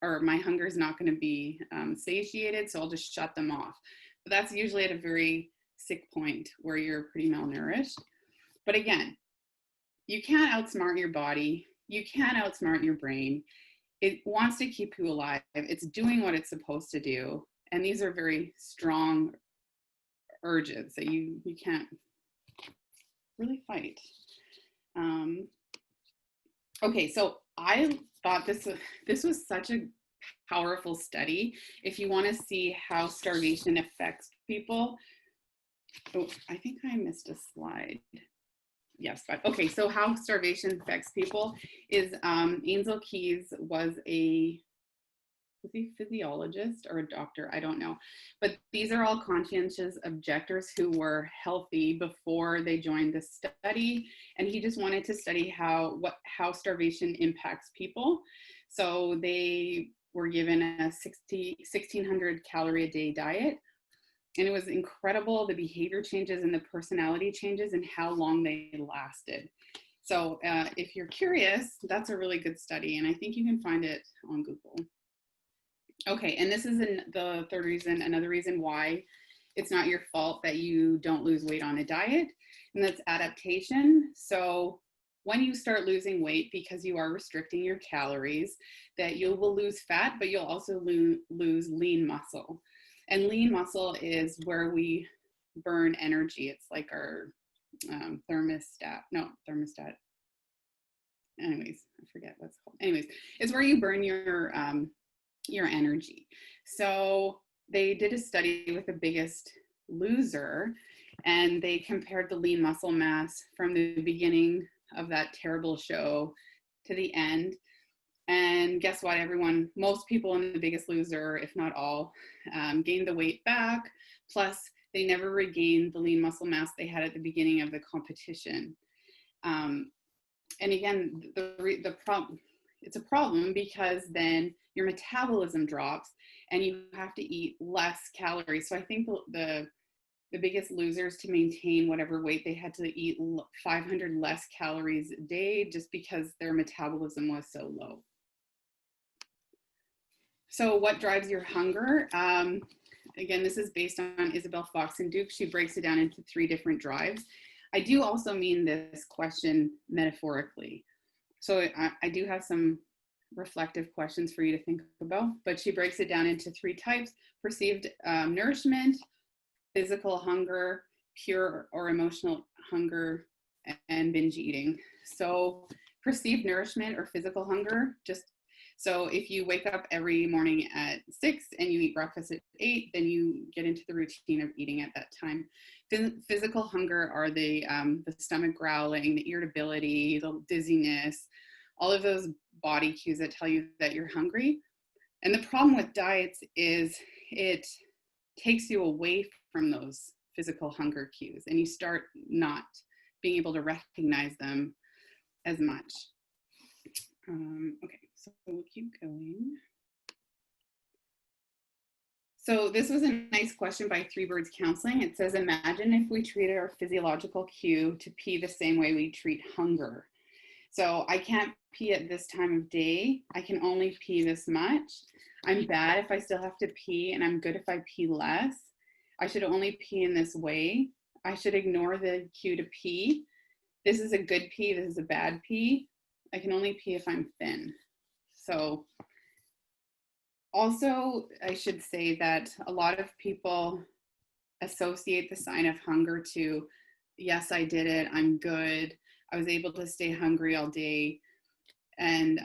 or my hunger is not going to be satiated, so I'll just shut them off. But that's usually at a very sick point where you're pretty malnourished. But again, you can't outsmart your body. You can't outsmart your brain. It wants to keep you alive. It's doing what it's supposed to do. And these are very strong urges that you can't really fight. Okay, so I thought this was such a powerful study. If you want to see how starvation affects people, oh, I think I missed a slide. Yes, but okay, so how starvation affects people is Ansel Keys was he a physiologist or a doctor? I don't know. But these are all conscientious objectors who were healthy before they joined the study. And he just wanted to study how starvation impacts people. So they were given a 1,600 calorie a day diet. And it was incredible, the behavior changes and the personality changes and how long they lasted. So if you're curious, that's a really good study. And I think you can find it on Google. Okay, and this is the third reason, another reason why it's not your fault that you don't lose weight on a diet, and that's adaptation. So when you start losing weight because you are restricting your calories, that you will lose fat, but you'll also lose lean muscle. And lean muscle is where we burn energy. It's like our thermostat. Anyways, I forget what's called. Anyways, it's where you burn your energy. So they did a study with the Biggest Loser, and they compared the lean muscle mass from the beginning of that terrible show to the end. And guess what, everyone, most people in the Biggest Loser, if not all, gained the weight back. Plus, they never regained the lean muscle mass they had at the beginning of the competition. And again, the problem, it's a problem because then your metabolism drops and you have to eat less calories. So I think the Biggest Losers, to maintain whatever weight, they had to eat 500 less calories a day just because their metabolism was so low. So what drives your hunger? Again, this is based on Isabel Fox and Duke. She breaks it down into 3 different drives. I do also mean this question metaphorically. So I do have some reflective questions for you to think about, but she breaks it down into 3 types: perceived nourishment, physical hunger, pure or emotional hunger, and binge eating. So perceived nourishment or physical hunger, so if you wake up every morning at 6 and you eat breakfast at 8, then you get into the routine of eating at that time. Physical hunger are the stomach growling, the irritability, the dizziness, all of those body cues that tell you that you're hungry. And the problem with diets is it takes you away from those physical hunger cues, and you start not being able to recognize them as much. Okay, so we'll keep going. So this was a nice question by Three Birds Counseling. It says, imagine if we treated our physiological cue to pee the same way we treat hunger. So I can't pee at this time of day. I can only pee this much. I'm bad if I still have to pee, and I'm good if I pee less. I should only pee in this way. I should ignore the cue to pee. This is a good pee. This is a bad pee. I can only pee if I'm thin. So also, I should say that a lot of people associate the sign of hunger to, yes, I did it, I'm good, I was able to stay hungry all day. And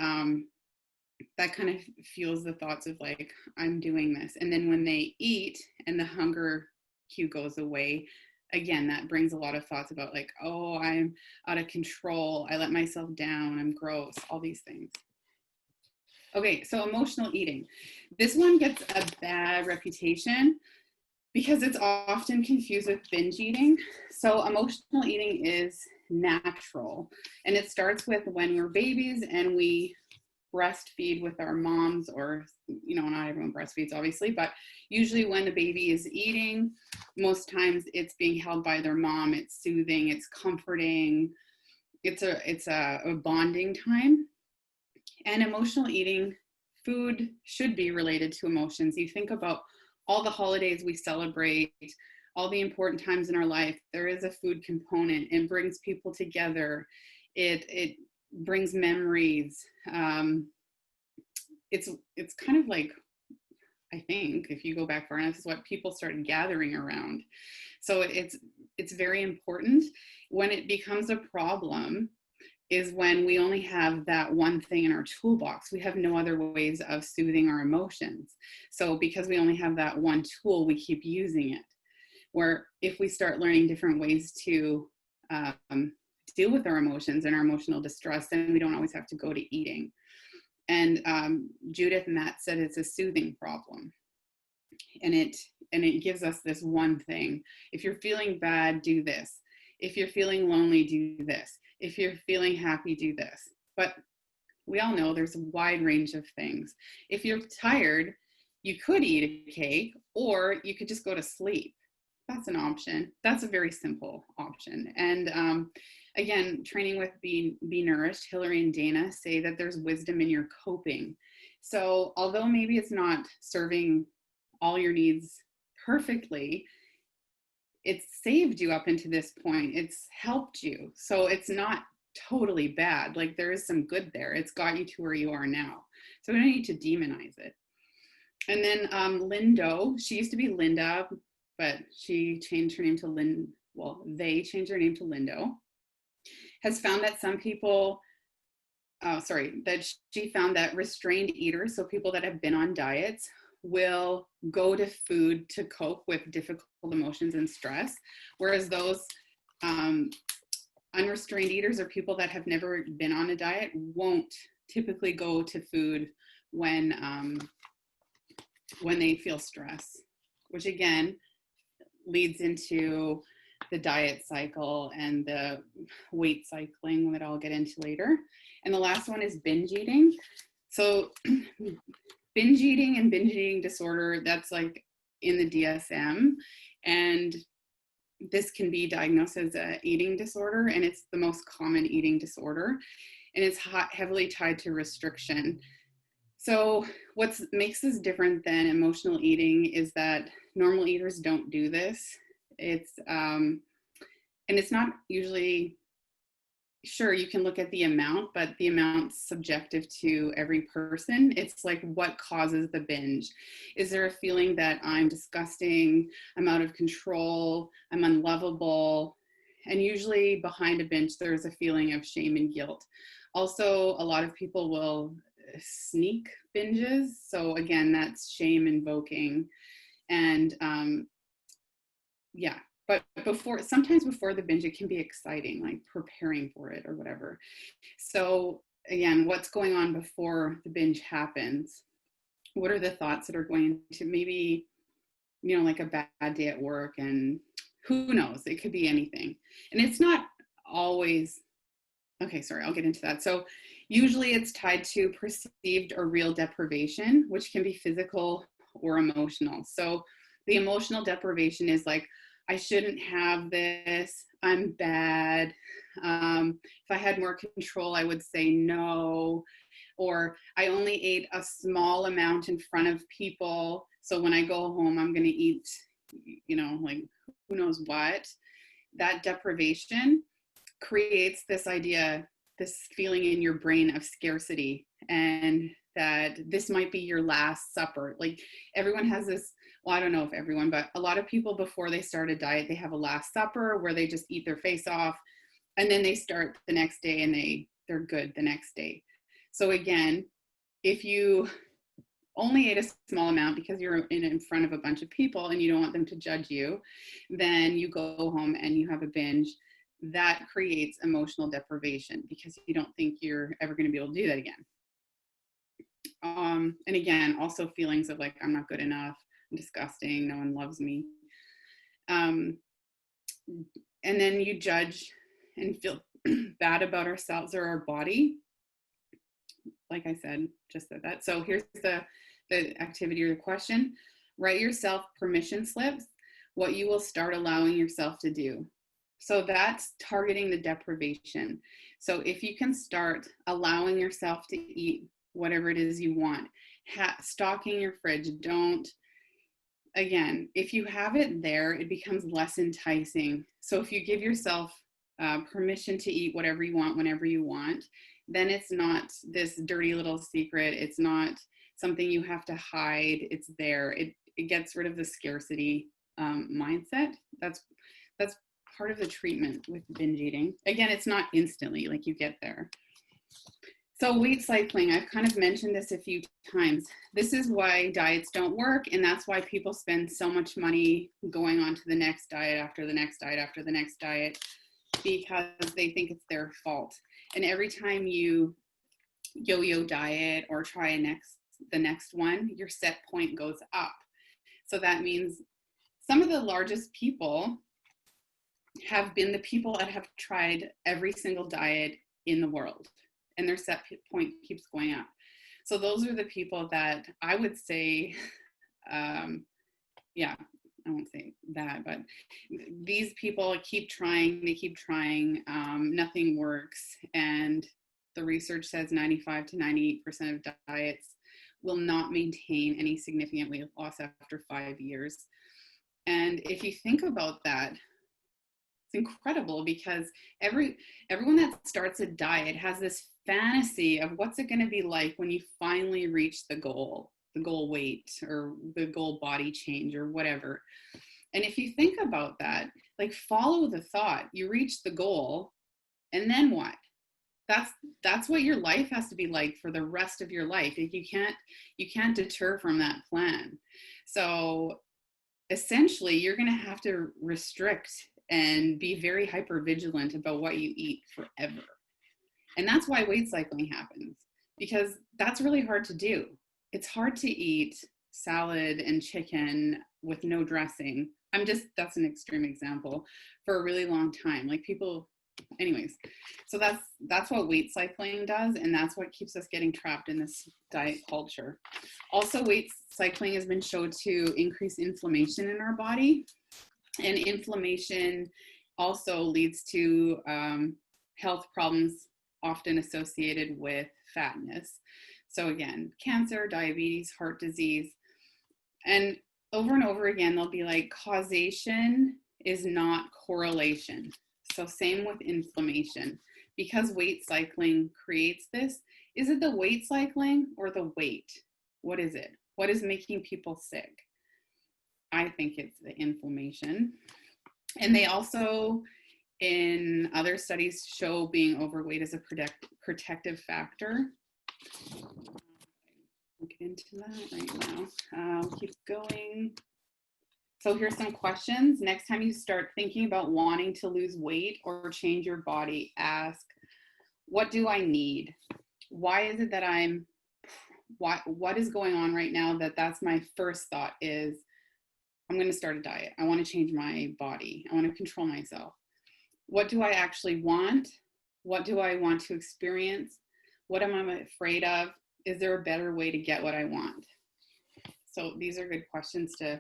that kind of fuels the thoughts of like, I'm doing this. And then when they eat and the hunger cue goes away, again, that brings a lot of thoughts about like, oh, I'm out of control, I let myself down, I'm gross, all these things. Okay, so emotional eating. This one gets a bad reputation because it's often confused with binge eating. So emotional eating is natural, and it starts with when we're babies and we breastfeed with our moms, or, you know, not everyone breastfeeds obviously, but usually when the baby is eating, most times it's being held by their mom, it's soothing, it's comforting, it's a bonding time. And emotional eating, food should be related to emotions. You think about all the holidays we celebrate, all the important times in our life, there is a food component. It brings people together. It brings memories. It's kind of like, I think, if you go back far enough, this is what people started gathering around. So it's very important. When it becomes a problem is when we only have that one thing in our toolbox. We have no other ways of soothing our emotions. So because we only have that one tool, we keep using it. Where if we start learning different ways to deal with our emotions and our emotional distress, then we don't always have to go to eating. And Judith and Matt said it's a soothing problem. And it gives us this one thing. If you're feeling bad, do this. If you're feeling lonely, do this. If you're feeling happy, do this. But we all know there's a wide range of things. If you're tired, you could eat a cake, or you could just go to sleep. That's an option. That's a very simple option. And again, training with Be Nourished, Hillary and Dana say that there's wisdom in your coping. So although maybe it's not serving all your needs perfectly, it's saved you up into this point. It's helped you. So it's not totally bad. Like there is some good there. It's got you to where you are now. So we don't need to demonize it. And then Lindo, she used to be Linda, but she changed her name to they changed their name to Lindo, has found that some people, that she found that restrained eaters, so people that have been on diets, will go to food to cope with difficult emotions and stress, whereas those unrestrained eaters or people that have never been on a diet won't typically go to food when they feel stress, which again leads into the diet cycle and the weight cycling that I'll get into later. And the last one is binge eating. So binge eating and binge eating disorder, that's like in the DSM. And this can be diagnosed as an eating disorder, and it's the most common eating disorder. And it's heavily tied to restriction. So what makes this different than emotional eating is that normal eaters don't do this. It's and it's not usually, sure, you can look at the amount, but the amount's subjective to every person. It's like, what causes the binge? Is there a feeling that I'm disgusting, I'm out of control, I'm unlovable? And usually behind a binge, there's a feeling of shame and guilt. Also, a lot of people will sneak binges. So again, that's shame invoking. And yeah, but sometimes before the binge, it can be exciting, like preparing for it or whatever. So again, what's going on before the binge happens? What are the thoughts that are going to, maybe, like a bad day at work, and who knows, it could be anything. And it's not always, okay, sorry, I'll get into that. So usually it's tied to perceived or real deprivation, which can be physical or emotional. So the emotional deprivation is like, I shouldn't have this, I'm bad. If I had more control, I would say no. Or I only ate a small amount in front of people, so when I go home, I'm gonna eat, like who knows what. That deprivation creates this idea, this feeling in your brain of scarcity, and that this might be your last supper. Like everyone has this, well, I don't know if everyone, but a lot of people before they start a diet, they have a last supper where they just eat their face off, and then they start the next day and they're good the next day. So again, if you only ate a small amount because you're in front of a bunch of people and you don't want them to judge you, then you go home and you have a binge. That creates emotional deprivation because you don't think you're ever going to be able to do that again. And again, also feelings of like, I'm not good enough, I'm disgusting, no one loves me. And then you judge and feel bad about ourselves or our body. Like I just said that. So here's the activity or the question. Write yourself permission slips, what you will start allowing yourself to do. So that's targeting the deprivation. So if you can start allowing yourself to eat whatever it is you want, stocking your fridge, again, if you have it there, it becomes less enticing. So if you give yourself permission to eat whatever you want, whenever you want, then it's not this dirty little secret. It's not something you have to hide. It's there. It gets rid of the scarcity mindset. That's part of the treatment with binge eating. Again, it's not instantly, like you get there. So weight cycling, I've kind of mentioned this a few times. This is why diets don't work, and that's why people spend so much money going on to the next diet after the next diet after the next diet, because they think it's their fault. And every time you yo-yo diet or try the next one, your set point goes up. So that means some of the largest people have been the people that have tried every single diet in the world, and their set point keeps going up. So those are the people that I would say, yeah, I won't say that, but these people keep trying, nothing works. And the research says 95 to 98% of diets will not maintain any significant weight loss after 5 years. And if you think about that, it's incredible, because everyone that starts a diet has this fantasy of what's it going to be like when you finally reach the goal weight or the goal body change or whatever. And if you think about that, like, follow the thought, you reach the goal, and then what? That's what your life has to be like for the rest of your life. Like, you can't deter from that plan. So essentially, you're going to have to restrict and be very hyper vigilant about what you eat forever. And that's why weight cycling happens, because that's really hard to do. It's hard to eat salad and chicken with no dressing. That's an extreme example, for a really long time. Like, people, anyways, so that's what weight cycling does, and that's what keeps us getting trapped in this diet culture. Also, weight cycling has been shown to increase inflammation in our body, and inflammation also leads to health problems often associated with fatness. So again, cancer, diabetes, heart disease. And over again, they'll be like, causation is not correlation. So same with inflammation. Because weight cycling creates this, is it the weight cycling or the weight? What is it? What is making people sick? I think it's the inflammation. And they also, in other studies, show being overweight as a protective factor. We'll get into that right now. I'll keep going. So here's some questions. Next time you start thinking about wanting to lose weight or change your body, ask, what do I need? Why is it that what is going on right now that's my first thought is, I'm going to start a diet. I want to change my body. I want to control myself. What do I actually want? What do I want to experience? What am I afraid of? Is there a better way to get what I want? So these are good questions to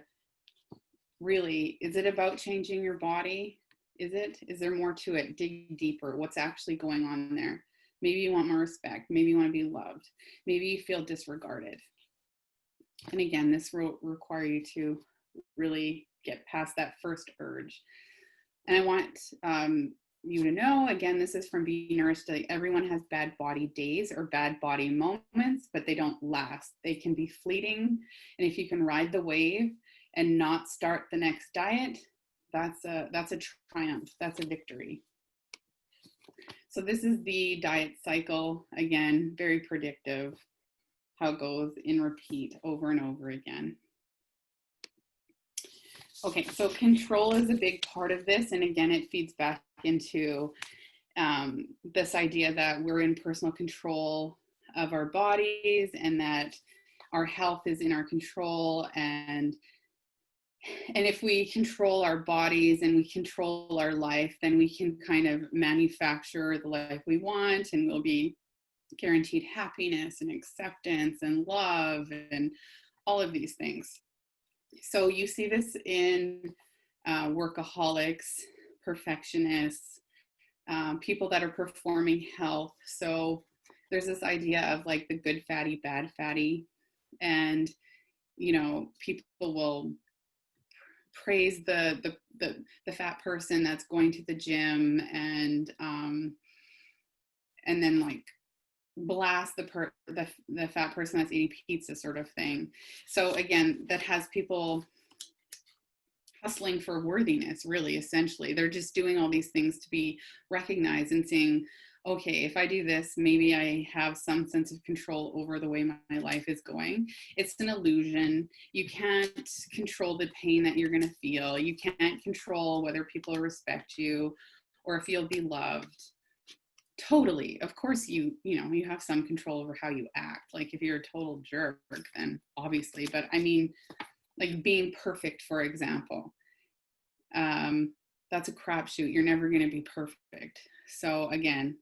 really, is it about changing your body? Is there more to it? Dig deeper. What's actually going on there? Maybe you want more respect. Maybe you want to be loved. Maybe you feel disregarded. And again, this will require you to really get past that first urge. And I want you to know, again, this is from Be Nourished. Everyone has bad body days or bad body moments, but they don't last. They can be fleeting. And if you can ride the wave and not start the next diet, that's a triumph. That's a victory. So this is the diet cycle. Again, very predictive, how it goes in repeat over and over again. Okay, so control is a big part of this. And again, it feeds back into this idea that we're in personal control of our bodies and that our health is in our control. And if we control our bodies and we control our life, then we can kind of manufacture the life we want, and we'll be guaranteed happiness and acceptance and love and all of these things. So you see this in workaholics, perfectionists, people that are performing health. So there's this idea of like the good fatty, bad fatty. And, you know, people will praise the fat person that's going to the gym and then like blast the fat person that's eating pizza, sort of thing. So again, that has people hustling for worthiness, really, essentially. They're just doing all these things to be recognized and saying, okay, if I do this, maybe I have some sense of control over the way my life is going. It's an illusion. You can't control the pain that you're going to feel. You can't control whether people respect you or if you'll be loved. Totally. Of course, you have some control over how you act. Like if you're a total jerk, then obviously, but I mean, like being perfect, for example, that's a crapshoot. You're never going to be perfect. So again,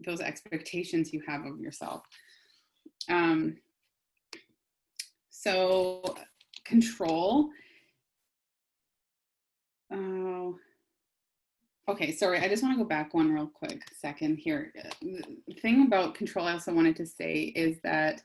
those expectations you have of yourself. So control. Okay, sorry, I just want to go back one real quick second here. The thing about control I also wanted to say is that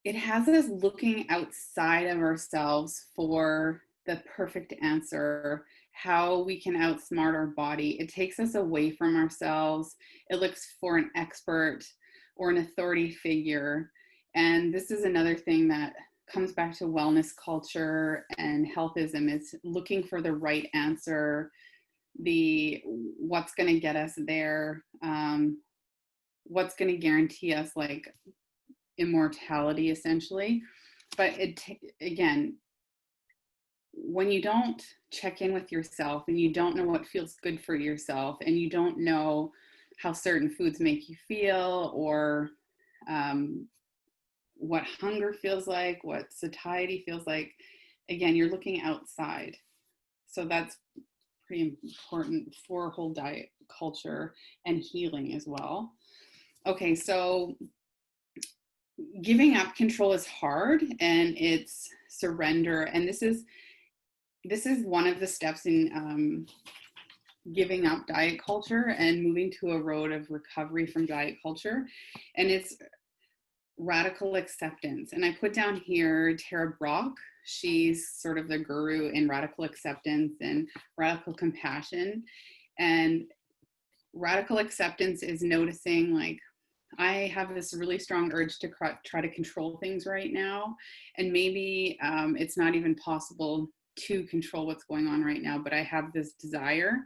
it has us looking outside of ourselves for the perfect answer, how we can outsmart our body. It takes us away from ourselves. It looks for an expert or an authority figure. And this is another thing that comes back to wellness culture and healthism, is looking for the right answer, the what's going to get us there, what's going to guarantee us like immortality essentially. But again, when you don't check in with yourself and you don't know what feels good for yourself and you don't know how certain foods make you feel, or what hunger feels like, what satiety feels like, again, you're looking outside. So that's pretty important for whole diet culture and healing as well. Okay, so giving up control is hard, and it's surrender. And this is one of the steps in giving up diet culture and moving to a road of recovery from diet culture. And it's radical acceptance. And I put down here Tara Brach. She's sort of the guru in radical acceptance and radical compassion. And radical acceptance is noticing, like, I have this really strong urge to try to control things right now. And maybe it's not even possible to control what's going on right now, but I have this desire.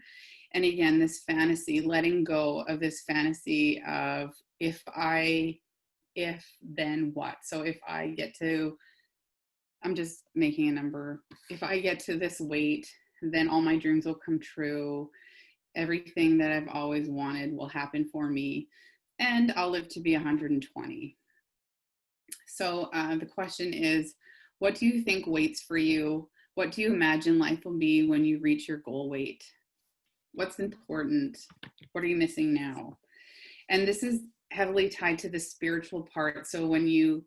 And again, this fantasy, letting go of this fantasy of if, then what? So if I get to, I'm just making a number, if I get to this weight, then all my dreams will come true. Everything that I've always wanted will happen for me, and I'll live to be 120. So the question is, what do you think waits for you? What do you imagine life will be when you reach your goal weight? What's important? What are you missing now? And this is heavily tied to the spiritual part. So when you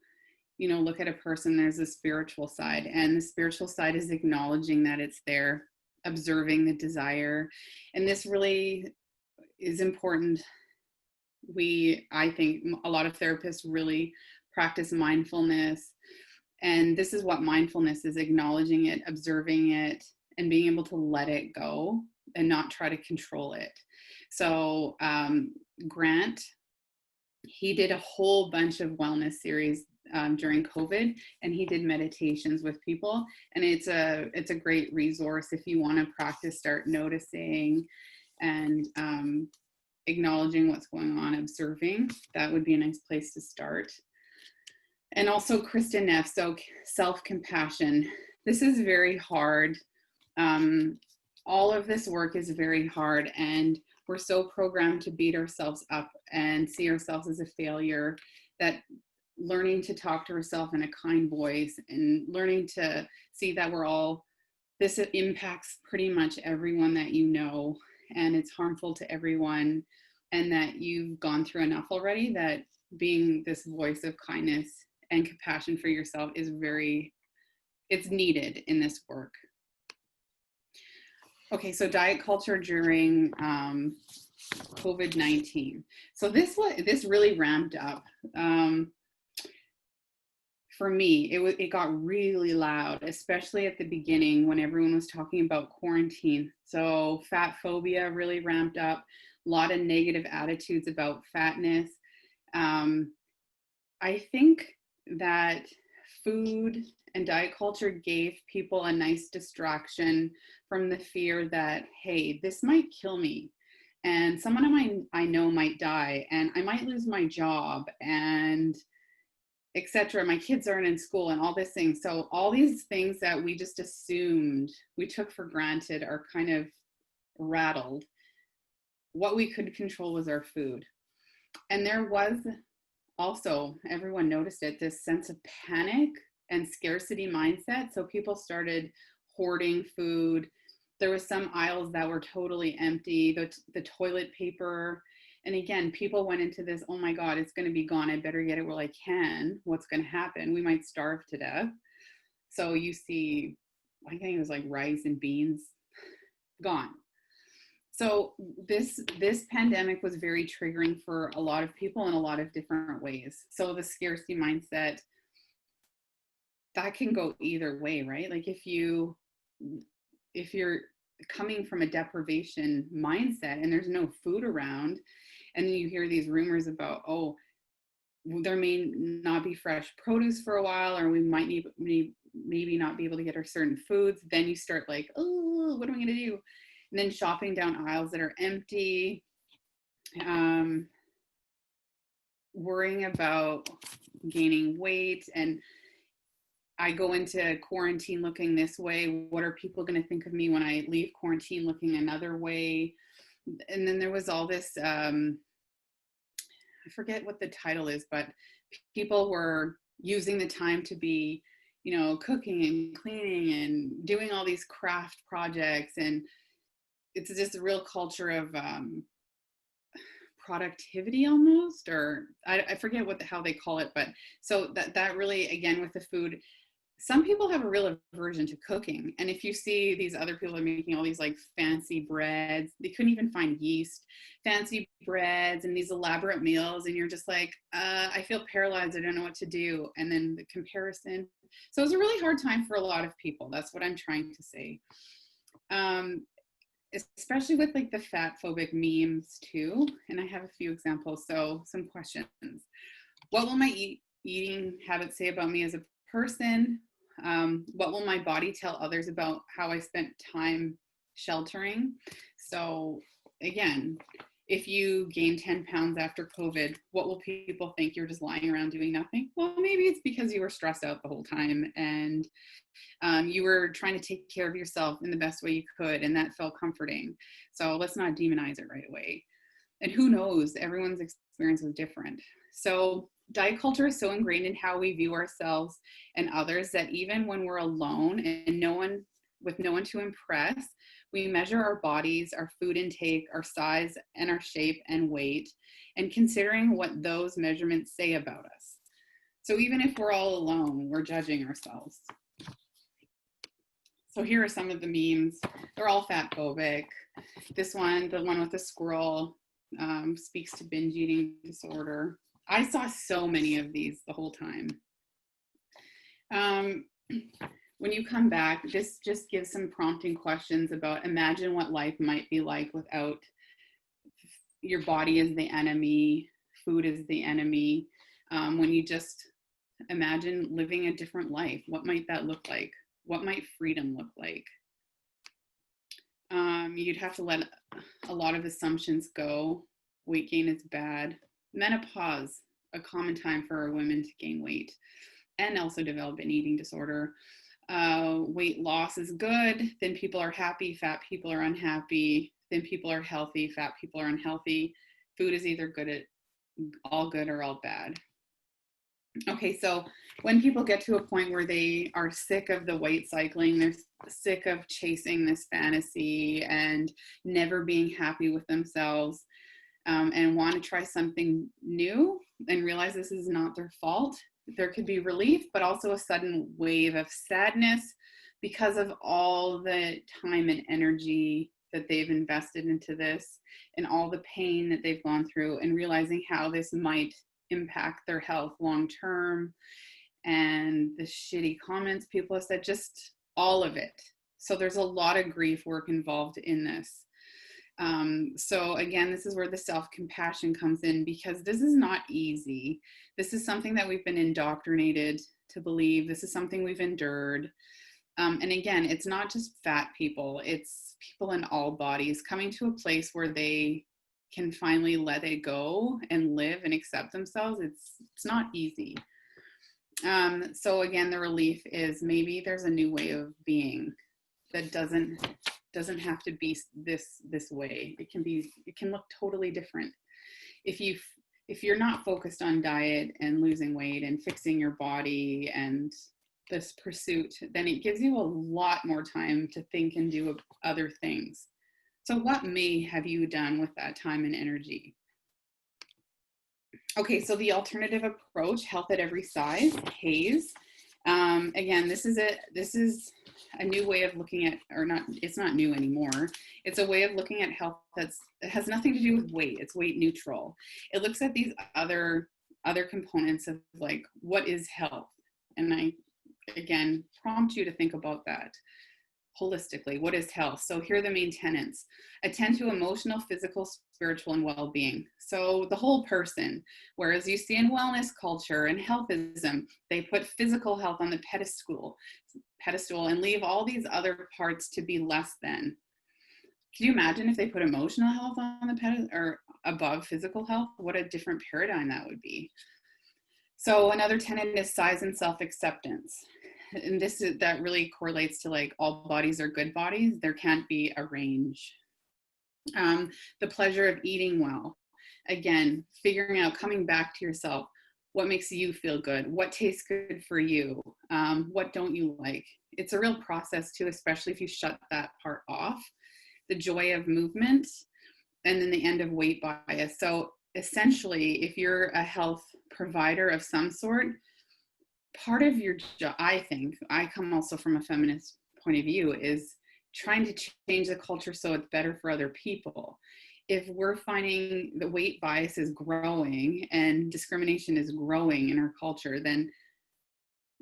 look at a person, there's a spiritual side, and the spiritual side is acknowledging that it's there, observing the desire. And this really is important. I think a lot of therapists really practice mindfulness. And this is what mindfulness is: acknowledging it, observing it, and being able to let it go and not try to control it. So Grant, he did a whole bunch of wellness series during COVID, and he did meditations with people. And it's a great resource if you want to practice, start noticing and acknowledging what's going on, observing. That would be a nice place to start. And also Kristen Neff, so self-compassion. This is very hard. All of this work is very hard, and we're so programmed to beat ourselves up and see ourselves as a failure, that learning to talk to ourselves in a kind voice and learning to see that this impacts pretty much everyone that you know, and it's harmful to everyone, and that you've gone through enough already, that being this voice of kindness and compassion for yourself is it's needed in this work. Okay, so diet culture during COVID-19. So this really ramped up. For me, it got really loud, especially at the beginning when everyone was talking about quarantine. So FATPHOBIA really ramped up, a lot of negative attitudes about fatness. I think that food and diet culture gave people a nice distraction from the fear that, hey, this might kill me, and someone I know might die, and I might lose my job, and etc. My kids aren't in school, and all these things. So all these things that we just assumed, we took for granted, are kind of rattled. What we could control was our food. And there was also, everyone noticed it, this sense of panic and scarcity mindset. So people started hoarding food. There were some aisles that were totally empty, the toilet paper. And again, people went into this, oh my God, it's going to be gone. I better get it while I can. What's going to happen? We might starve to death. So you see, I think it was like rice and beans gone. So this pandemic was very triggering for a lot of people in a lot of different ways. So the scarcity mindset, that can go either way, right? Like if you're coming from a deprivation mindset and there's no food around, and then you hear these rumors about, oh, there may not be fresh produce for a while, or we might maybe not be able to get our certain foods, then you start like, oh, what am I going to do? And then shopping down aisles that are empty, worrying about gaining weight. And I go into quarantine looking this way. What are people going to think of me when I leave quarantine looking another way? And then there was all this, I forget what the title is, but people were using the time to be, cooking and cleaning and doing all these craft projects. And it's just a real culture of productivity almost, or I forget how they call it. But so that really, again, with the food, some people have a real aversion to cooking. And if you see these other people are making all these like fancy breads, they couldn't even find yeast, fancy breads and these elaborate meals. And you're just like, I feel paralyzed. I don't know what to do. And then the comparison. So it was a really hard time for a lot of people. That's what I'm trying to say. Especially with like the fat phobic memes too. And I have a few examples. So some questions. What will my eating habits say about me as a person? What will my body tell others about how I spent time sheltering? So again, if you gain 10 pounds after COVID, what will people think? You're just lying around doing nothing? Well, maybe it's because you were stressed out the whole time and you were trying to take care of yourself in the best way you could, and that felt comforting. So let's not demonize it right away. And who knows, everyone's experience is different. So diet culture is so ingrained in how we view ourselves and others that even when we're alone and with no one to impress, we measure our bodies, our food intake, our size, and our shape and weight, and considering what those measurements say about us. So even if we're all alone, we're judging ourselves. So here are some of the memes. They're all fat phobic. This one, the one with the squirrel, speaks to binge eating disorder. I saw so many of these the whole time. When you come back, just give some prompting questions about, imagine what life might be like without your body as the enemy, food is the enemy. When you just imagine living a different life, what might that look like? What might freedom look like? You'd have to let a lot of assumptions go. Weight gain is bad. Menopause, a common time for women to gain weight and also develop an eating disorder. Weight loss is good, then people are happy, fat people are unhappy, then people are healthy, fat people are unhealthy. Food is either all good or all bad. Okay, so when people get to a point where they are sick of the weight cycling, they're sick of chasing this fantasy and never being happy with themselves, and want to try something new and realize this is not their fault, there could be relief, but also a sudden wave of sadness because of all the time and energy that they've invested into this and all the pain that they've gone through, and realizing how this might impact their health long term, and the shitty comments people have said, just all of it. So there's a lot of grief work involved in this. So again, this is where the self-compassion comes in, because this is not easy. This is something that we've been indoctrinated to believe. This is something we've endured. And again, it's not just fat people, it's people in all bodies coming to a place where they can finally let it go and live and accept themselves. It's not easy. So again, the relief is maybe there's a new way of being that doesn't have to be this way. It can look totally different. If you're not focused on diet and losing weight and fixing your body and this pursuit, then it gives you a lot more time to think and do other things. So what may have you done with that time and energy? Okay, so the alternative approach, health at every size, HAES. Again, this is a new way of looking at, it's not new anymore. It's a way of looking at health it has nothing to do with weight. It's weight neutral. It looks at these other components of like, what is health? And again, prompt you to think about that holistically. What is health? So here are the main tenets. Attend to emotional, physical, spiritual, and well-being. So the whole person, whereas you see in wellness culture and healthism, they put physical health on the pedestal and leave all these other parts to be less than. Can you imagine if they put emotional health on the pedestal or above physical health? What a different paradigm that would be. So another tenet is size and self-acceptance. And that really correlates to like all bodies are good bodies. There can't be a range. The pleasure of eating well. Again, figuring out, coming back to yourself, what makes you feel good? What tastes good for you? What don't you like? It's a real process too, especially if you shut that part off. The joy of movement, and then the end of weight bias. So essentially, if you're a health provider of some sort, part of your job, I think, I come also from a feminist point of view, is trying to change the culture so it's better for other people. If we're finding the weight bias is growing and discrimination is growing in our culture, then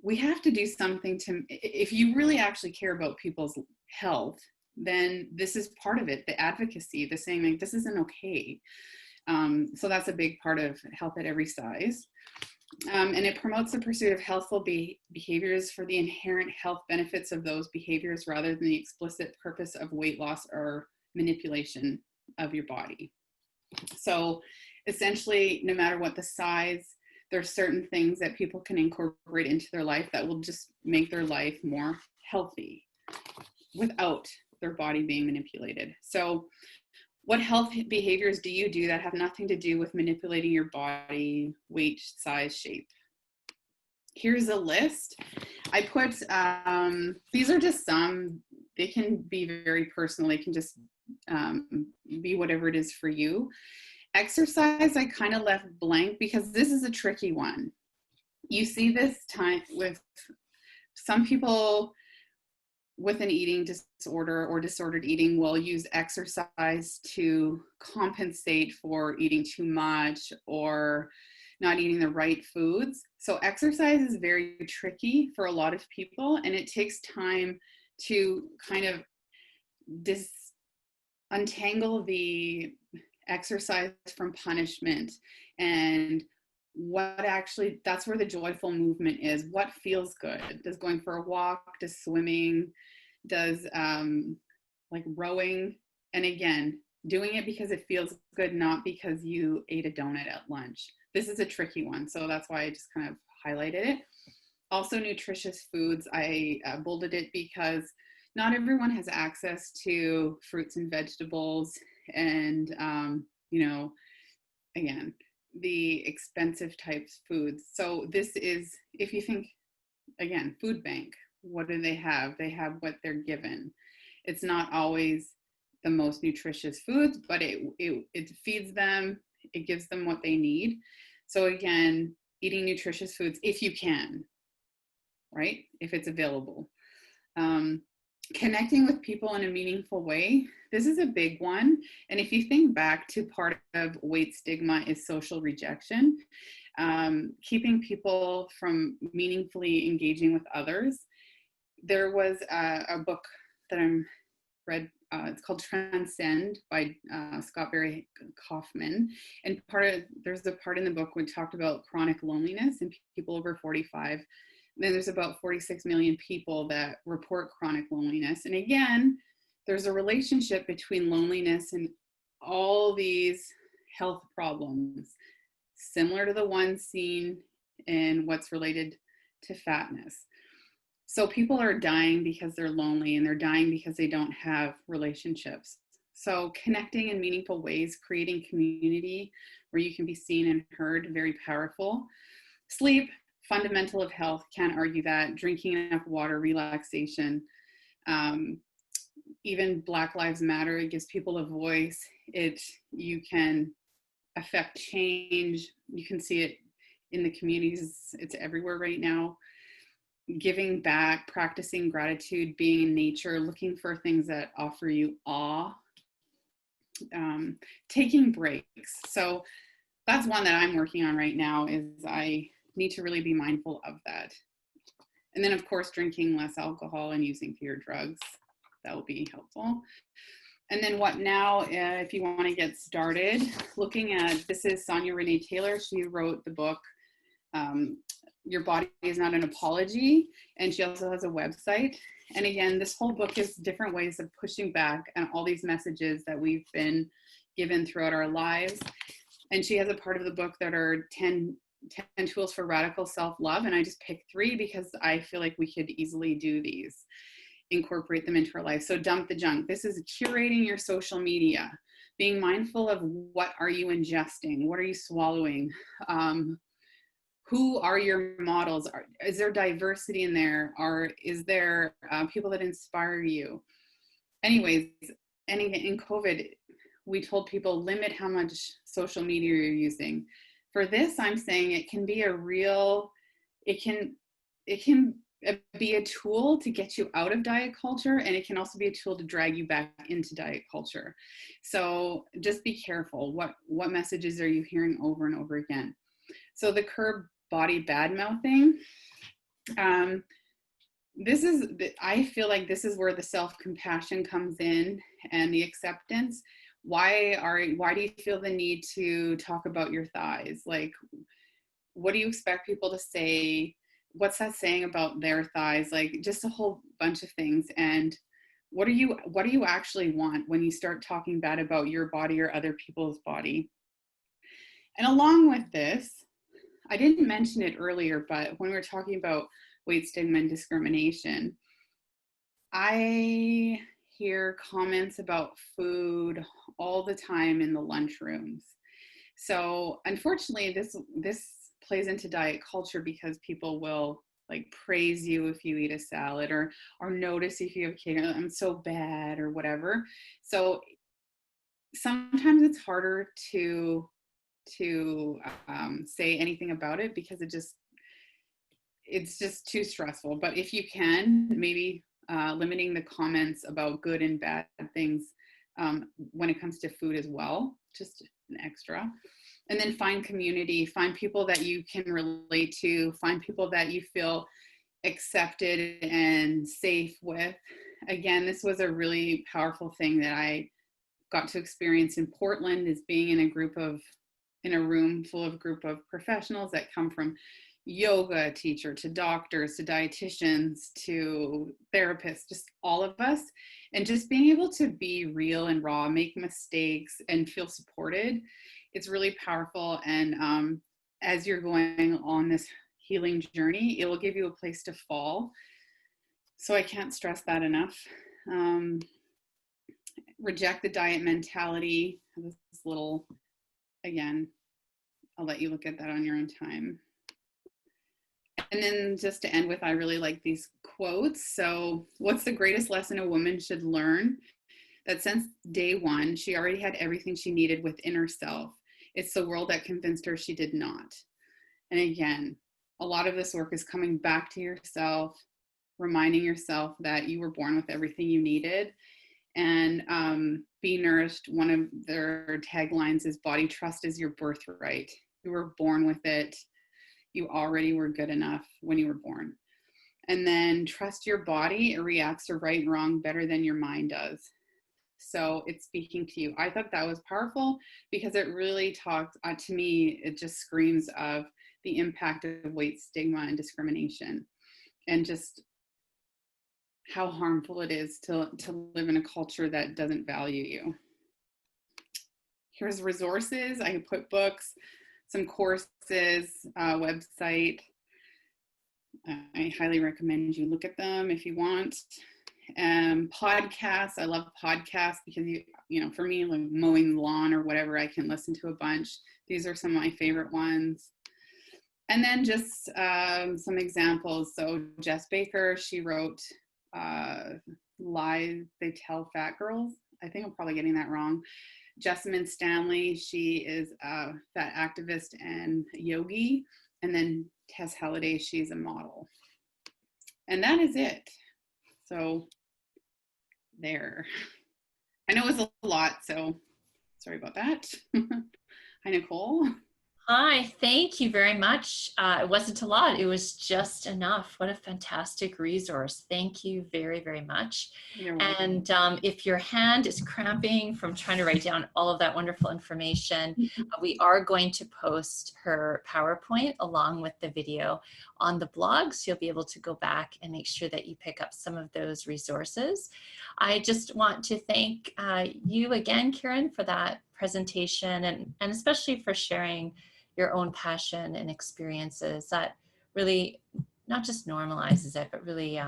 we have to do something to, if you really actually care about people's health, then this is part of it, the advocacy, the saying like, this isn't okay. So that's a big part of health at every size. And it promotes the pursuit of healthful behaviors for the inherent health benefits of those behaviors rather than the explicit purpose of weight loss or manipulation of your body. So essentially, no matter what the size, there's certain things that people can incorporate into their life that will just make their life more healthy without their body being manipulated. So what health behaviors do you do that have nothing to do with manipulating your body, weight, size, shape? Here's a list. I put, these are just some, they can be very personal. They can just be whatever it is for you. Exercise, I kind of left blank because this is a tricky one. You see this time with some people with an eating disorder or disordered eating will use exercise to compensate for eating too much or not eating the right foods. So exercise is very tricky for a lot of people, and it takes time to kind of untangle the exercise from punishment and what actually, that's where the joyful movement is. What feels good? Does going for a walk, does swimming, does like rowing? And again, doing it because it feels good, not because you ate a donut at lunch. This is a tricky one, so that's why I just kind of highlighted it. Also, nutritious foods, I bolded it because not everyone has access to fruits and vegetables and, you know, again, the expensive types foods. So this is, if you think, again, food bank, what do they have? They have what they're given. It's not always the most nutritious foods, but it feeds them, it gives them what they need. So again, eating nutritious foods if you can, right? If it's available. Connecting with people in a meaningful way. This is a big one. And if you think back to part of weight stigma is social rejection, keeping people from meaningfully engaging with others. There was a book that I read, it's called Transcend by Scott Barry Kaufman. And there's a part in the book where we talked about chronic loneliness in people over 45. Then there's about 46 million people that report chronic loneliness. And again, there's a relationship between loneliness and all these health problems, similar to the ones seen in what's related to fatness. So people are dying because they're lonely, and they're dying because they don't have relationships. So connecting in meaningful ways, creating community where you can be seen and heard, very powerful. Sleep, fundamental of health, can't argue that. Drinking enough water, relaxation, even Black Lives Matter, it gives people a voice. You can affect change. You can see it in the communities. It's everywhere right now. Giving back, practicing gratitude, being in nature, looking for things that offer you awe, taking breaks. So that's one that I'm working on right now, is I need to really be mindful of that. And then of course, drinking less alcohol and using fewer drugs, that will be helpful. And then what now, if you want to get started, looking at, this is Sonia Renee Taylor. She wrote the book, Your Body is Not an Apology. And she also has a website. And again, this whole book is different ways of pushing back on all these messages that we've been given throughout our lives. And she has a part of the book that are 10 tools for radical self-love. And I just picked 3 because I feel like we could easily do these, incorporate them into our life. So dump the junk. This is curating your social media, being mindful of what are you ingesting? What are you swallowing? Who are your models? Is there diversity in there? Is there people that inspire you? Anyways, in COVID, we told people limit how much social media you're using. For this, I'm saying it can be it can be a tool to get you out of diet culture, and it can also be a tool to drag you back into diet culture. So just be careful. What messages are you hearing over and over again? So the curb body bad mouthing. I feel like this is where the self-compassion comes in and the acceptance. Why do you feel the need to talk about your thighs? Like, what do you expect people to say? What's that saying about their thighs? Like, just a whole bunch of things. And what do you actually want when you start talking bad about your body or other people's body? And along with this, I didn't mention it earlier, but when we were talking about weight stigma and discrimination, I hear comments about food all the time in the lunchrooms. So unfortunately, this plays into diet culture because people will like praise you if you eat a salad or notice if you have cake. I'm so bad or whatever. So sometimes it's harder to say anything about it because it's just too stressful. But if you can, maybe limiting the comments about good and bad things when it comes to food as well, just an extra. And then find community, find people that you can relate to, find people that you feel accepted and safe with. Again, this was a really powerful thing that I got to experience in Portland, is being in a room full of group of professionals that come from yoga teacher to doctors to dietitians to therapists, just all of us, and just being able to be real and raw, make mistakes and feel supported. It's really powerful. And as you're going on this healing journey, it will give you a place to fall. So I can't stress that enough. Reject the diet mentality. This little, again, I'll let you look at that on your own time. And then just to end with, I really like these quotes. So, what's the greatest lesson a woman should learn? That since day one, she already had everything she needed within herself. It's the world that convinced her she did not. And again, a lot of this work is coming back to yourself, reminding yourself that you were born with everything you needed. And Be Nourished, one of their taglines is body trust is your birthright. You were born with it. You already were good enough when you were born. And then trust your body. It reacts to right and wrong better than your mind does. So it's speaking to you. I thought that was powerful because it really talks, to me, it just screams of the impact of weight stigma and discrimination, and just how harmful it is to live in a culture that doesn't value you. Here's resources. I can put books, some courses, website. I highly recommend you look at them if you want. Podcasts. I love podcasts because you know, for me, like mowing the lawn or whatever, I can listen to a bunch. These are some of my favorite ones. And then just some examples. So Jess Baker, she wrote Lies They Tell Fat Girls. I think I'm probably getting that wrong. Jessamine Stanley, she is a fat activist and yogi. And then Tess Halliday, she's a model. And that is it. So there. I know it was a lot, so sorry about that. Hi, Nicole. Hi, thank you very much. It wasn't a lot, it was just enough. What a fantastic resource. Thank you very, very much. You're welcome. And if your hand is cramping from trying to write down all of that wonderful information, we are going to post her PowerPoint along with the video on the blog. So you'll be able to go back and make sure that you pick up some of those resources. I just want to thank you again, Karen, for that presentation and especially for sharing your own passion and experiences. That really not just normalizes it, but really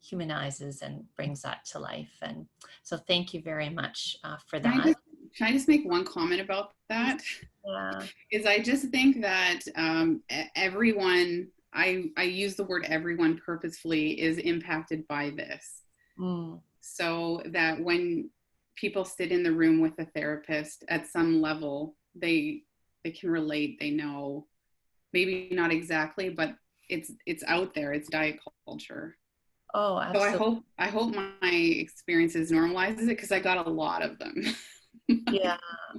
humanizes and brings that to life. And so thank you very much for that. Can I just make one comment about that? Yeah. Is I just think that everyone, I use the word everyone purposefully, is impacted by this. So that when people sit in the room with a therapist at some level, they can relate, they know, maybe not exactly, but it's out there, it's diet culture. Oh, absolutely. So I hope my experiences normalizes it, because I got a lot of them. Yeah.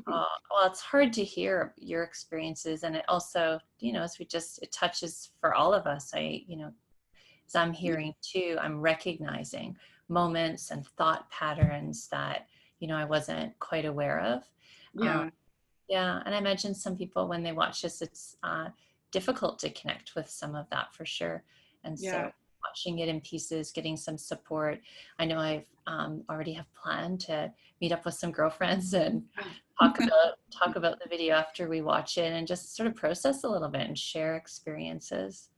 Well, it's hard to hear your experiences, and it also, as it touches for all of us. As I'm hearing too, I'm recognizing moments and thought patterns that, I wasn't quite aware of. Yeah. Yeah, and I imagine some people, when they watch this, it's difficult to connect with some of that for sure. And so watching it in pieces, getting some support. I know I've already have planned to meet up with some girlfriends and talk about the video after we watch it, and just sort of process a little bit and share experiences.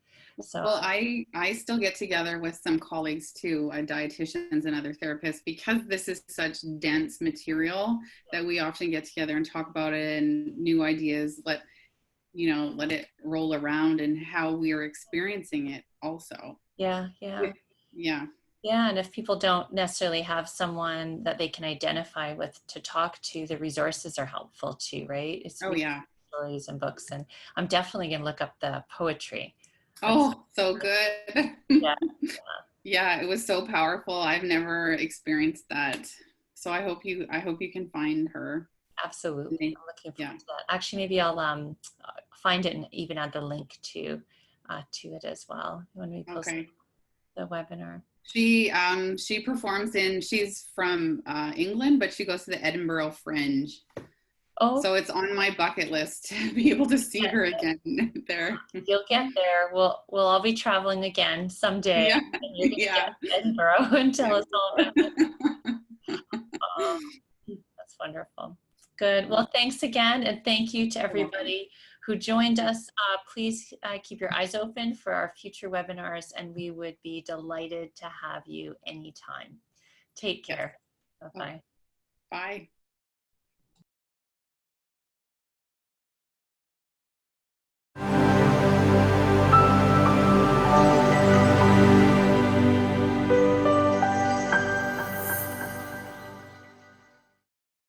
So, well, I still get together with some colleagues too, dietitians and other therapists, because this is such dense material that we often get together and talk about it, and new ideas, let it roll around, and how we are experiencing it also. Yeah. Yeah, and if people don't necessarily have someone that they can identify with to talk to, the resources are helpful too, right? Stories and books, and I'm definitely going to look up the poetry. So good. Yeah. Yeah, it was so powerful. I've never experienced that. So I hope you can find her. Absolutely. I'm looking forward to that. Actually, maybe I'll find it and even add the link to it as well when we post the webinar. She performs she's from England, but she goes to the Edinburgh Fringe. Oh. So it's on my bucket list to be able to see her again there. You'll get there. We'll all be traveling again someday. Yeah. And you're gonna get to Edinburgh and tell us all about it. That's wonderful. Good. Well, thanks again, and thank you to everybody who joined us. Please keep your eyes open for our future webinars, and we would be delighted to have you anytime. Take care. Bye-bye. Bye.